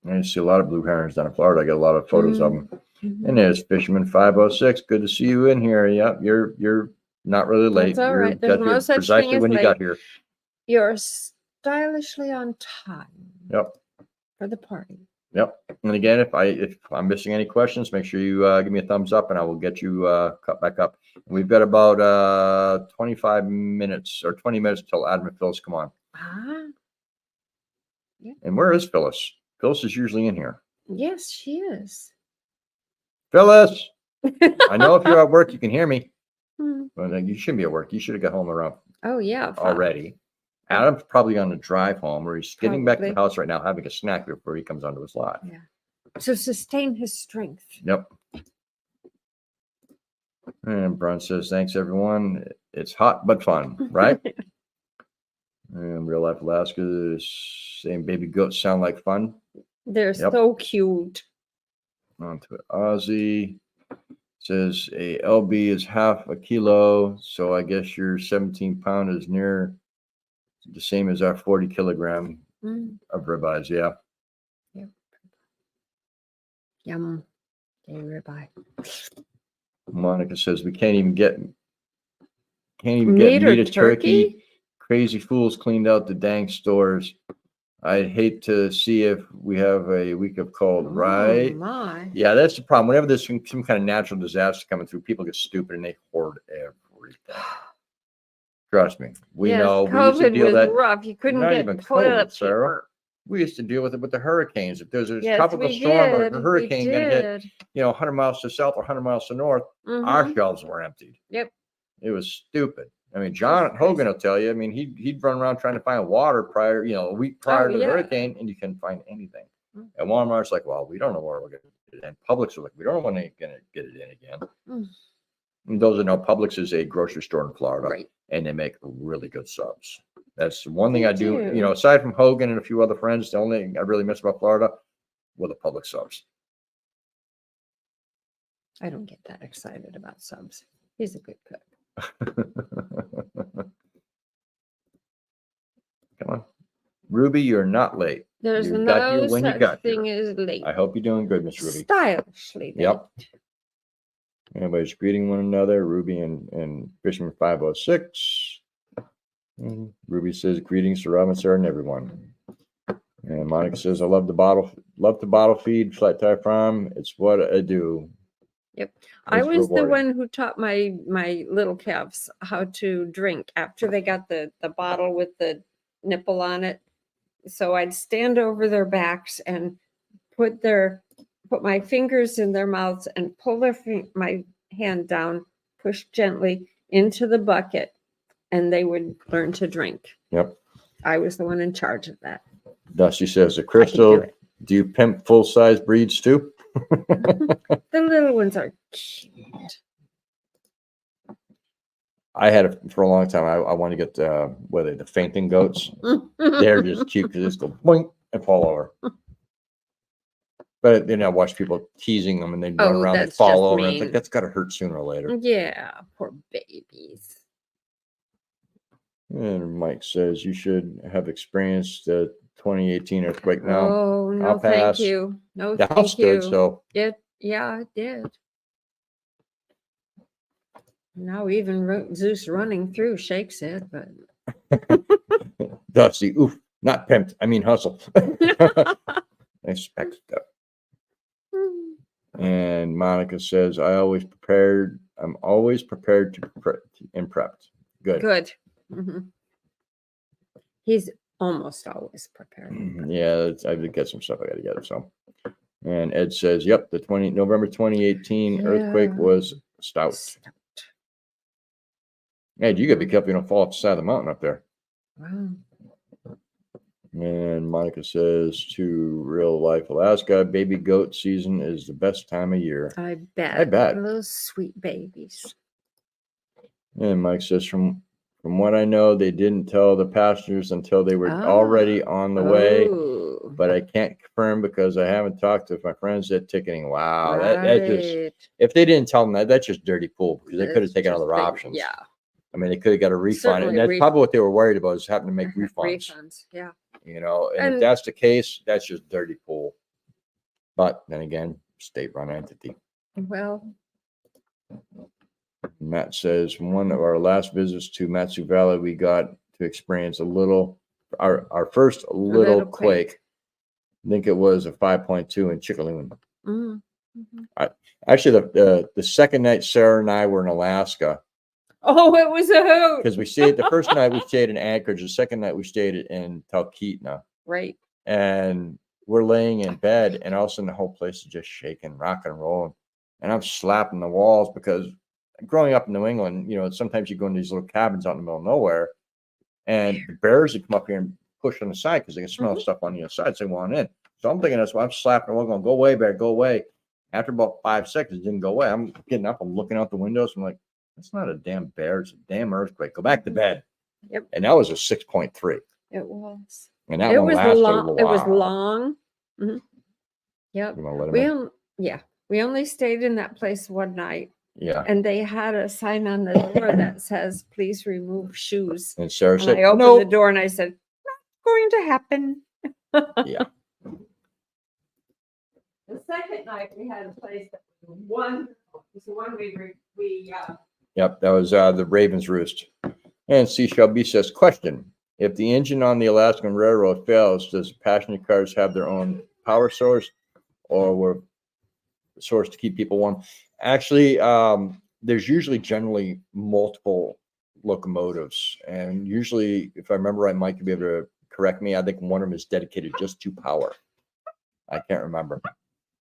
I see a lot of blue herons down in Florida. I get a lot of photos of them. Mm-hmm. And there's Fisherman 506. Good to see you in here. Yep. You're not really late. That's all right. There's no such precisely thing as when you late. Got here. You're stylishly on time. Yep. For the party. Yep. And again, if I'm missing any questions, make sure you give me a thumbs up and I will get you cut back up. And we've got about 25 minutes or 20 minutes till Adam and Phyllis come on. Yeah. And where is Phyllis? Phyllis is usually in here. Yes, she is. Phyllis, I know if you're at work, you can hear me. Well, you shouldn't be at work. You should have got home around. Oh, yeah. Already. Adam's probably on the drive home, or he's getting back to the house right now, having a snack before he comes onto his lot. Yeah. So sustain his strength. Yep. And Brun says, thanks, everyone. It's hot but fun, right? And Real Life Alaska is saying baby goats sound like fun. They're so cute. On to it. Ozzy says a LB is half a kilo, so I guess your 17-pound is near the same as our 40 kilogram of ribeyes. Yeah. Yep. Yum. Okay, ribeye. Monica says we can't even get meat of turkey. Crazy fools cleaned out the dang stores. I'd hate to see if we have a week of cold, right? My. Yeah, that's the problem. Whenever there's some kind of natural disaster coming through, people get stupid and they hoard everything. Trust me, we know. COVID was rough. You couldn't get toilet paper. We used to deal with it with the hurricanes. If there's a tropical storm or a hurricane going to hit, 100 miles to south or 100 miles to north, our shelves were emptied. Yep. It was stupid. I mean, John Hogan will tell you. I mean, he'd run around trying to find water a week prior to the hurricane, and you couldn't find anything. And Walmart's like, well, we don't know where we're going to get it in. Publix was like, we don't know when they're going to get it in again. And those that know, Publix is a grocery store in Florida, right? And they make really good subs. That's one thing I do. Aside from Hogan and a few other friends, the only thing I really miss about Florida were the Publix subs. I don't get that excited about subs. He's a good cook. Come on, Ruby, you're not late. There's no such thing as late. I hope you're doing good, Miss Ruby. Stylishly late. Yep. Everybody's greeting one another. Ruby and Fisherman 506. And Ruby says greetings to Robin, Sarah, and everyone. And Monica says I love the bottle feed Flat Tire Farm. It's what I do. Yep. I was the one who taught my little calves how to drink after they got the bottle with the nipple on it. So I'd stand over their backs and put my fingers in their mouths and pull my hand down, push gently into the bucket, and they would learn to drink. Yep. I was the one in charge of that. Dusty says, Crystal, do you pimp full-size breeds too? The little ones are cute. I had it for a long time. I want to get the fainting goats. They're just cute because they just go boink and fall over. But then I watch people teasing them and they run around and fall over. It's like that's got to hurt sooner or later. Yeah, poor babies. And Mike says you should have experienced the 2018 earthquake now. Oh no, thank you. No, the house stood, so it did. Now even Zeus running through shakes it, but Dusty, oof, not pimped. I mean hustle. I expect that. And Monica says, I'm always prepared to and prepped. Good. Good. Mm-hmm. He's almost always prepared. Yeah, I've got some stuff I got to get. So, and Ed says, yep, the November 2018 earthquake was stout. Ed, you got to be careful you don't fall off the side of the mountain up there. Wow. And Monica says, to real life Alaska, baby goat season is the best time of year. I bet. Those sweet babies. And Mike says, from what I know, they didn't tell the passengers until they were already on the way. But I can't confirm because I haven't talked to my friends at ticketing. Wow. Right. That just, if they didn't tell them that's just dirty pool because they could have taken other options. Yeah. I mean, they could have got a refund. Certainly and that's probably what they were worried about is having to make refunds. Yeah. You know, and if that's the case, that's just dirty pool. But then again, state-run entity. Well. Matt says, from one of our last visits to Matsu Valley, we got to experience our first little quake. I think it was a 5.2 in Chickaloon. Mm-hmm. Actually, the second night Sarah and I were in Alaska. Oh, it was a hoot. Because we stayed the first night we stayed in Anchorage. The second night we stayed in Talkeetna. Right. And we're laying in bed, and all of a sudden the whole place is just shaking, rocking and rolling. And I'm slapping the walls because growing up in New England, you know, sometimes you go in these little cabins out in the middle of nowhere, and the bears would come up here and push on the side because they can smell stuff on the inside, so they want in. So I'm thinking that's why I'm slapping the wall, going, go away, bear, go away. After about 5 seconds, it didn't go away. I'm getting up, I'm looking out the windows, I'm like, that's not a damn bear, it's a damn earthquake. Go back to bed. Yep. And that was a 6.3. It was. And that one lasted a while. It was long. Mm-hmm. Yep. We only stayed in that place one night. Yeah. And they had a sign on the door that says, please remove shoes. And Sarah said, I opened the door and I said, not going to happen. Yeah. The second night we had a place that was wonderful. It was the one we Yep, that was the Raven's Roost. And Seashell B says, question, if the engine on the Alaskan Railroad fails, does passenger cars have their own power source or were source to keep people warm? Actually, there's usually generally multiple locomotives. And usually, if I remember right, Mike could be able to correct me. I think one of them is dedicated just to power. I can't remember.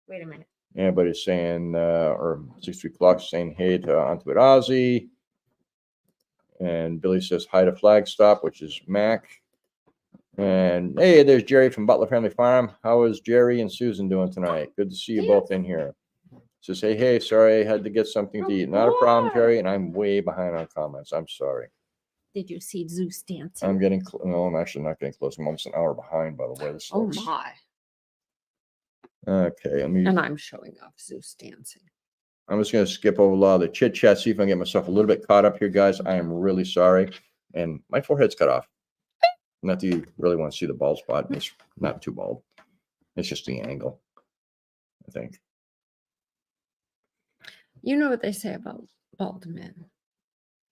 Wait a minute. Everybody's saying, or 63 Clocks saying, hey to Onto It Ozzy. And Billy says, hi to Flagstop, which is Mac. And hey, there's Jerry from Butler Family Farm. How is Jerry and Susan doing tonight? Good to see you both in here. Says, hey, sorry, I had to get something to eat. Not a problem, Jerry. And I'm way behind on comments. I'm sorry. Did you see Zeus dancing? I'm getting no, I'm actually not getting close. I'm almost an hour behind, by the way. Oh my. Okay, and I'm showing off Zeus dancing. I'm just going to skip over a lot of the chit chat, see if I can get myself a little bit caught up here, guys. I am really sorry. And my forehead's cut off. Not that you really want to see the bald spot. It's not too bald. It's just the angle, I think. You know what they say about bald men?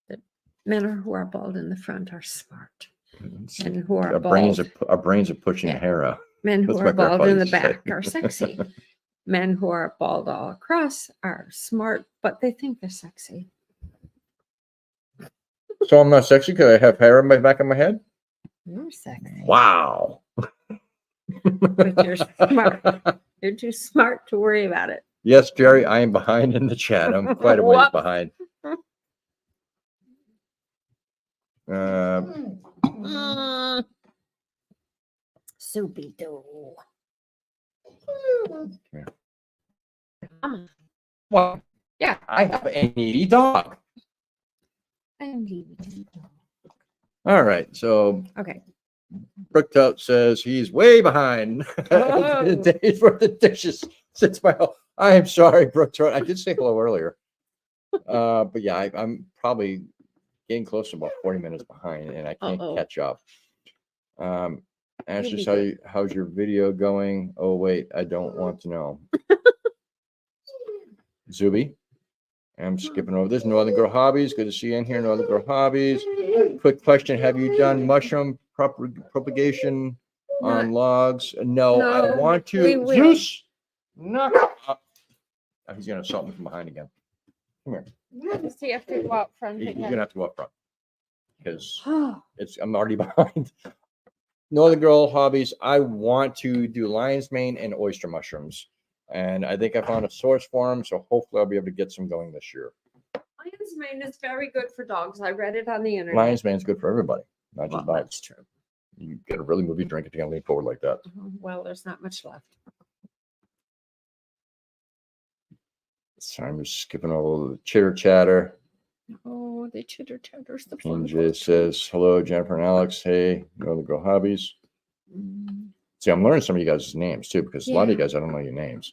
That men who are bald in the front are smart. And who are our brains are pushing the hair out. Men who are bald in the back are sexy. men who are bald all across are smart, but they think they're sexy. So I'm not sexy because I have hair on my back of my head? You're sexy. Wow. But you're smart. You're too smart to worry about it. Yes, Jerry, I am behind in the chat. I'm quite a ways behind. Soupy doo. What? Yeah. I have a needy dog. All right. So Okay. Brooktout says he's way behind. Oh. Days for the dishes. Since I am sorry, Brooktout. I did say hello earlier. But yeah, I'm probably getting close to about 40 minutes behind, and I can't catch up. Ashley, how's your video going? Oh wait, I don't want to know. Zuby, I'm skipping over this. Northern Girl Hobbies. Good to see you in here. Northern Girl Hobbies. Quick question: have you done mushroom propagation on logs? No, I want to. Zeus, knock up. Oh, he's gonna assault me from behind again. Come here. Does he have to go out front He's again? gonna have to go up front because I'm already behind. Northern Girl Hobbies. I want to do lion's mane and oyster mushrooms, and I think I found a source for them, so hopefully I'll be able to get some going this year. Lion's mane is very good for dogs. I read it on the internet. Lion's mane is good for everybody, not just dogs. That's true. You get a really movie drink if you're gonna lean forward like that. Well, there's not much left. So I'm just skipping over the chitter chatter. Oh, the chitter chatter's the fun. fun. PJ says hello, Jennifer and Alex. Hey, Northern Girl Hobbies. See, I'm learning some of you guys' names too, because a lot of you guys I don't know your names.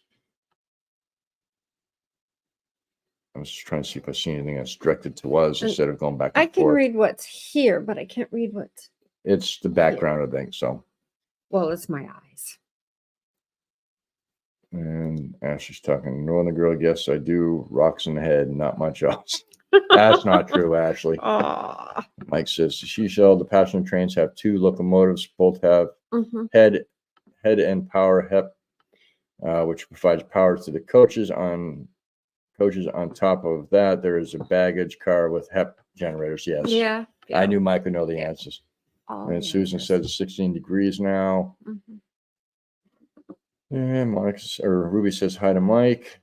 I was trying to see if I see anything that's directed to us instead of going back and I can forth. read what's here, but I can't read what's. It's the background, I think. So. Well, it's my eyes. And Ashley's talking Northern Girl. Yes, I do. Rocks in the head, not much else. That's not true, Ashley. Mike says the seashell, the passenger trains have two locomotives. Both have head and power HEP, which provides power to the coaches. On top of that, there is a baggage car with HEP generators. Yes. Yeah. I knew Mike would know the answers. And Susan says it's 16 degrees now. And Ruby says hi to Mike.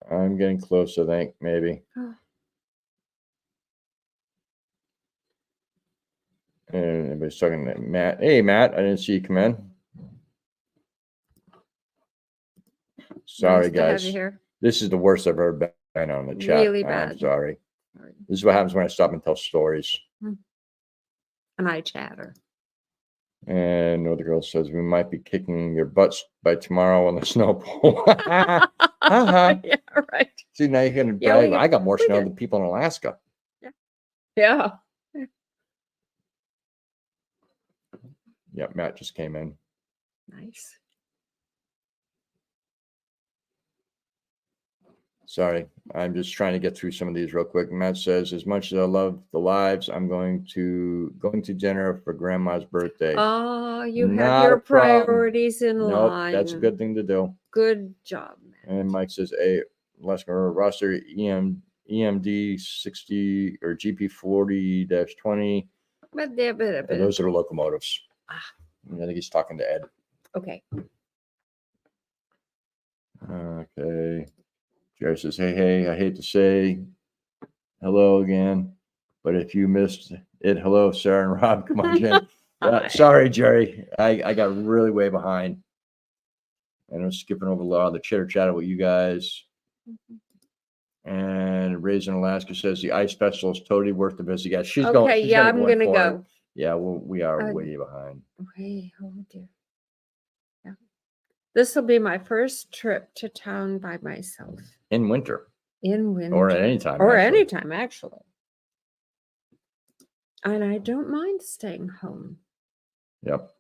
I'm getting close, I think, maybe. And everybody's talking to Matt. Hey, Matt, I didn't see you come in. Sorry, guys. This is the worst I've ever been on the chat. Really bad. I'm sorry. This is what happens when I stop and tell stories. And I chatter. And Northern Girl says we might be kicking your butts by tomorrow on the snow pole. Yeah, right. See, now you're gonna brag. I got more snow than people in Alaska. Yeah. Yeah, Matt just came in. Nice. Sorry, I'm just trying to get through some of these real quick. Matt says, as much as I love the lives, I'm going to dinner for Grandma's birthday. Oh, you have your priorities in line. That's a good thing to do. Good job, Matt. And Mike says, hey, let's go roster EMD 60 or GP 40-20. Those are the locomotives. I think he's talking to Ed. Okay. Okay. Jerry says, hey, I hate to say hello again, but if you missed it, hello, Sarah and Rob. Come on, Jen. Sorry, Jerry. I got really way behind. And I'm skipping over a lot of the chitter chatter with you guys. And Raisin Alaska says the ice festival is totally worth the visit. Yeah, she's going. Okay, yeah, I'm going to go. Yeah, well, we are way behind. Okay, oh dear. Yeah. This will be my first trip to town by myself. In winter. In winter. Or at any time. Or anytime, actually. And I don't mind staying home. Yep.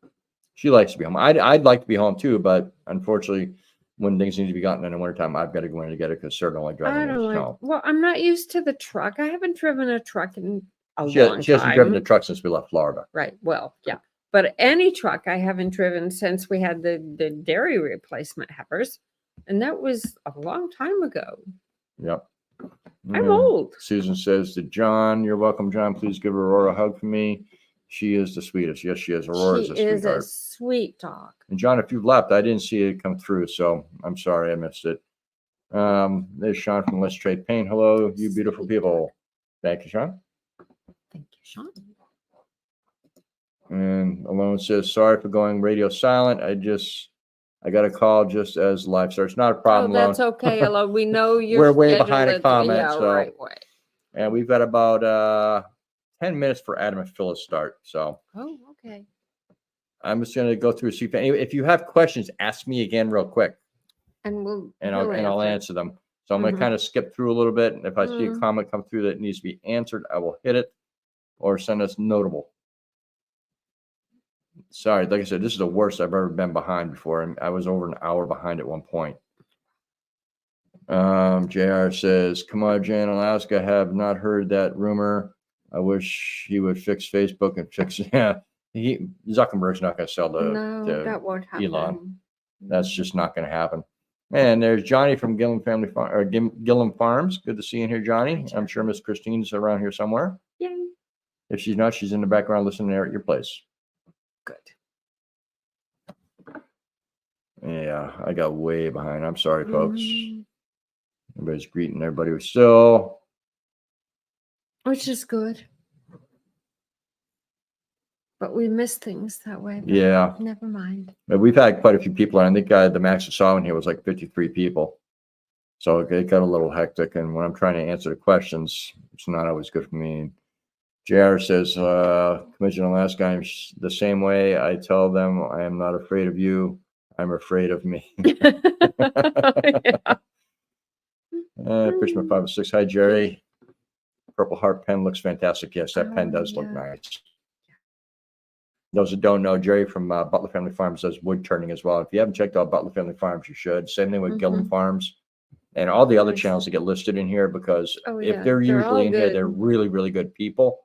She likes to be home. I'd like to be home too, but unfortunately, when things need to be gotten in the wintertime, I've got to go in to get it because Sarah don't like driving in the snow. Well, I'm not used to the truck. I haven't driven a truck in a long time. She hasn't driven a truck since we left Florida. Right. Well, yeah. But any truck I haven't driven since we had the dairy replacement heifers. And that was a long time ago. Yep. I'm old. Susan says to John, "You're welcome, John. Please give Aurora a hug for me. She is the sweetest." Yes, she is. Aurora is a sweetheart. She is a sweet dog. And John, if you've left, I didn't see it come through, so I'm sorry I missed it. There's Sean from Let's Trade Paint. Hello, you beautiful people. Thank you, Sean. Thank you, Sean. And Alone says, "Sorry for going radio silent. I got a call just as live starts." Not a problem. Oh, that's okay, Alone. We know you're We're way behind a comment, yeah, so right way. And we've got about 10 minutes for Adam and Phyllis start. So okay. I'm just gonna go through a few. If you have questions, ask me again real quick. And I'll answer them. So I'm gonna kind of skip through a little bit. And if I see a comment come through that needs to be answered, I will hit it or send us notable. Sorry, like I said, this is the worst I've ever been behind before. And I was over an hour behind at one point. JR says, "Come on, Jan, Alaska. Have not heard that rumor. I wish he would fix Facebook and fix it." Yeah, Zuckerberg's not going to sell that won't happen. Elon. That's just not going to happen. And there's Johnny from Gillum Gillum Farms. Good to see you in here, Johnny. I'm sure Miss Christine's around here somewhere. Yay. If she's not, she's in the background listening there at your place. Good. Yeah, I got way behind. I'm sorry, folks. Everybody's greeting everybody was still. Which is good. But we miss things that way. Yeah. Never mind. But we've had quite a few people on. I think the max I saw in here was like 53 people. So it got a little hectic. And when I'm trying to answer the questions, it's not always good for me. JR says, Commissioner Alaska, I'm the same way. I tell them I am not afraid of you. I'm afraid of me. Fisherman 506. Hi, Jerry. Purple Heart pen looks fantastic. Yes, that pen does look nice. Those that don't know, Jerry from Butler Family Farms does wood turning as well. If you haven't checked out Butler Family Farms, you should. Same thing with Gillum Farms and all the other channels that get listed in here, because if they're usually in here, they're really, really good people.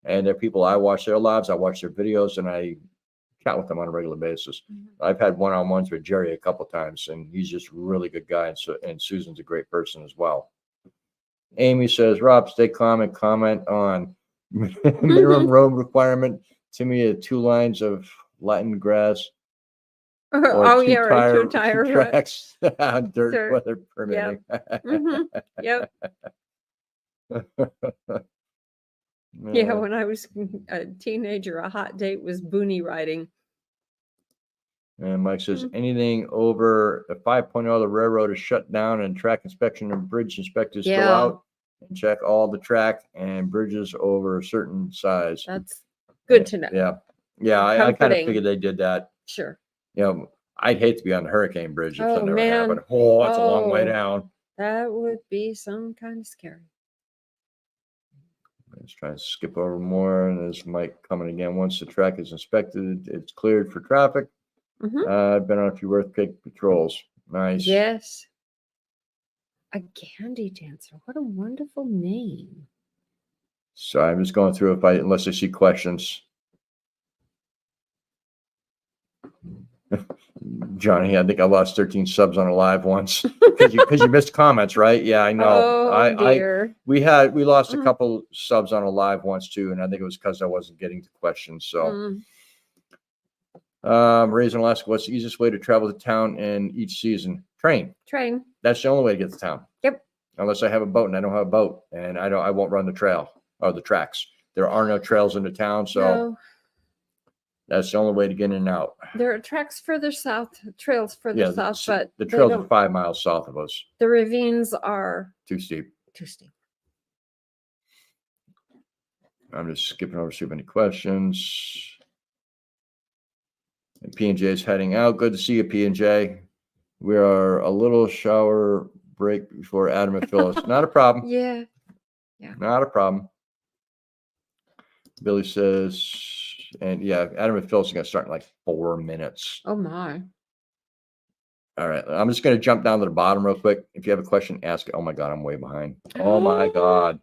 And they're people I watch their lives, I watch their videos, and I chat with them on a regular basis. I've had one-on-ones with Jerry a couple of times, and he's just a really good guy. And Susan's a great person as well. Amy says, "Rob, stay calm and comment on minimum road requirement. To me, 2 lines of Latin grass. Or two tire tracks on dirt weather permitting." Yep. Yeah, when I was a teenager, a hot date was boonie riding. And Mike says, "Anything over a 5.0, the railroad is shut down and track inspection and bridge inspectors go out and check all the track and bridges over a certain size." That's good to know. Yeah, I kind of figured they did that. Sure. You know, I'd hate to be on the hurricane bridge if that never man. happened. Oh, that's a long way down. That would be some kind of scary. Let's try to skip over more. And there's Mike coming again. Once the track is inspected, it's cleared for traffic. I've been on a few earthquake patrols. Nice. Yes. A candy dancer. What a wonderful name. So I'm just going through unless I see questions. Johnny, I think I lost 13 subs on a live once because you missed comments, right? Yeah, I know. Oh, dear. We lost a couple subs on a live once too, and I think it was because I wasn't getting to questions. So, Raising Alaska, what's the easiest way to travel to town in each season? Train. That's the only way to get to town. Yep. Unless I have a boat, and I don't have a boat, and I won't run the trail or the tracks. There are no trails in the town, so that's the only way to get in and out. There are tracks further south, trails further south, but the trails are 5 miles south of us. The ravines are too steep. I'm just skipping over to see if any questions. And P&J is heading out. Good to see you, P&J. We are a little shower break before Adam and Phyllis. Not a problem. Yeah. Not a problem. Billy says, and Adam and Phyllis are going to start in like 4 minutes. Oh, my. All right. I'm just going to jump down to the bottom real quick. If you have a question, ask it. Oh, my God. I'm way behind. Oh, my God.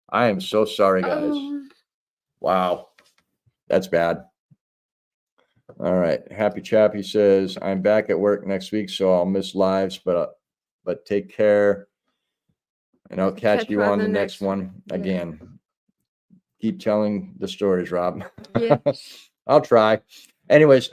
I am so sorry, guys. Wow. That's bad. All right. Happy Chappy says, I'm back at work next week, so I'll miss lives, but take care. And I'll catch you on the next one again. Keep telling the stories, Rob. Yeah. I'll try. Anyways,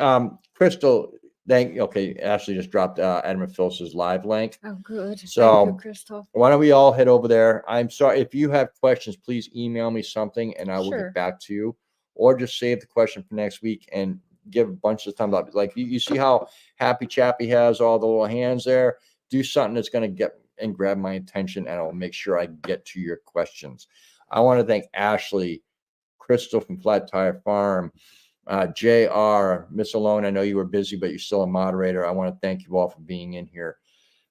Crystal, Ashley just dropped Adam and Phyllis's live link. Oh, good. So thank you, Crystal. Why don't we all head over there? I'm sorry if you have questions, please email me something and I will get back to you, or just save the question for next week and give a bunch of thumbs up. Like you see how Happy Chappy has all the little hands there. Do something that's going to get and grab my attention, and I'll make sure I get to your questions. I want to thank Ashley, Crystal from Flat Tire Farm, JR, Miss Alone. I know you were busy, but you're still a moderator. I want to thank you all for being in here,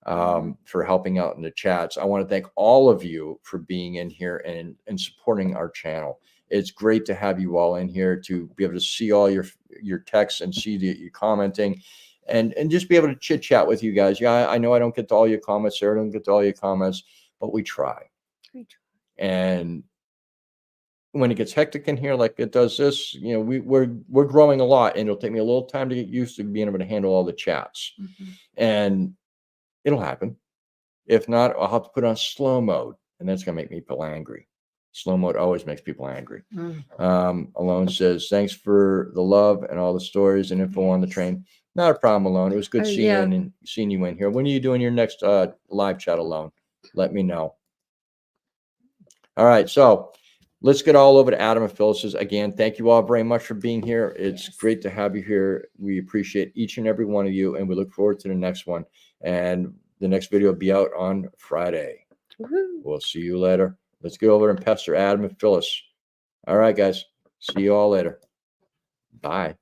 for helping out in the chats. I want to thank all of you for being in here and supporting our channel. It's great to have you all in here, to be able to see all your texts and see that you're commenting, and just be able to chit chat with you guys. Yeah, I know I don't get to all your comments. Sarah don't get to all your comments, but we try. And when it gets hectic in here, like it does this, we're growing a lot, and it'll take me a little time to get used to being able to handle all the chats. And it'll happen. If not, I'll have to put on slow mode, and that's gonna make people angry. Slow mode always makes people angry. Alone says, thanks for the love and all the stories and info on the train. Not a problem, Alone. It was good seeing you in here. When are you doing your next live chat, Alone? Let me know. All right, so let's get all over to Adam and Phyllis. Again, thank you all very much for being here. It's great to have you here. We appreciate each and every one of you, and we look forward to the next one. And the next video will be out on Friday. We'll see you later. Let's get over and pester Adam and Phyllis. All right, guys. See you all later. Bye.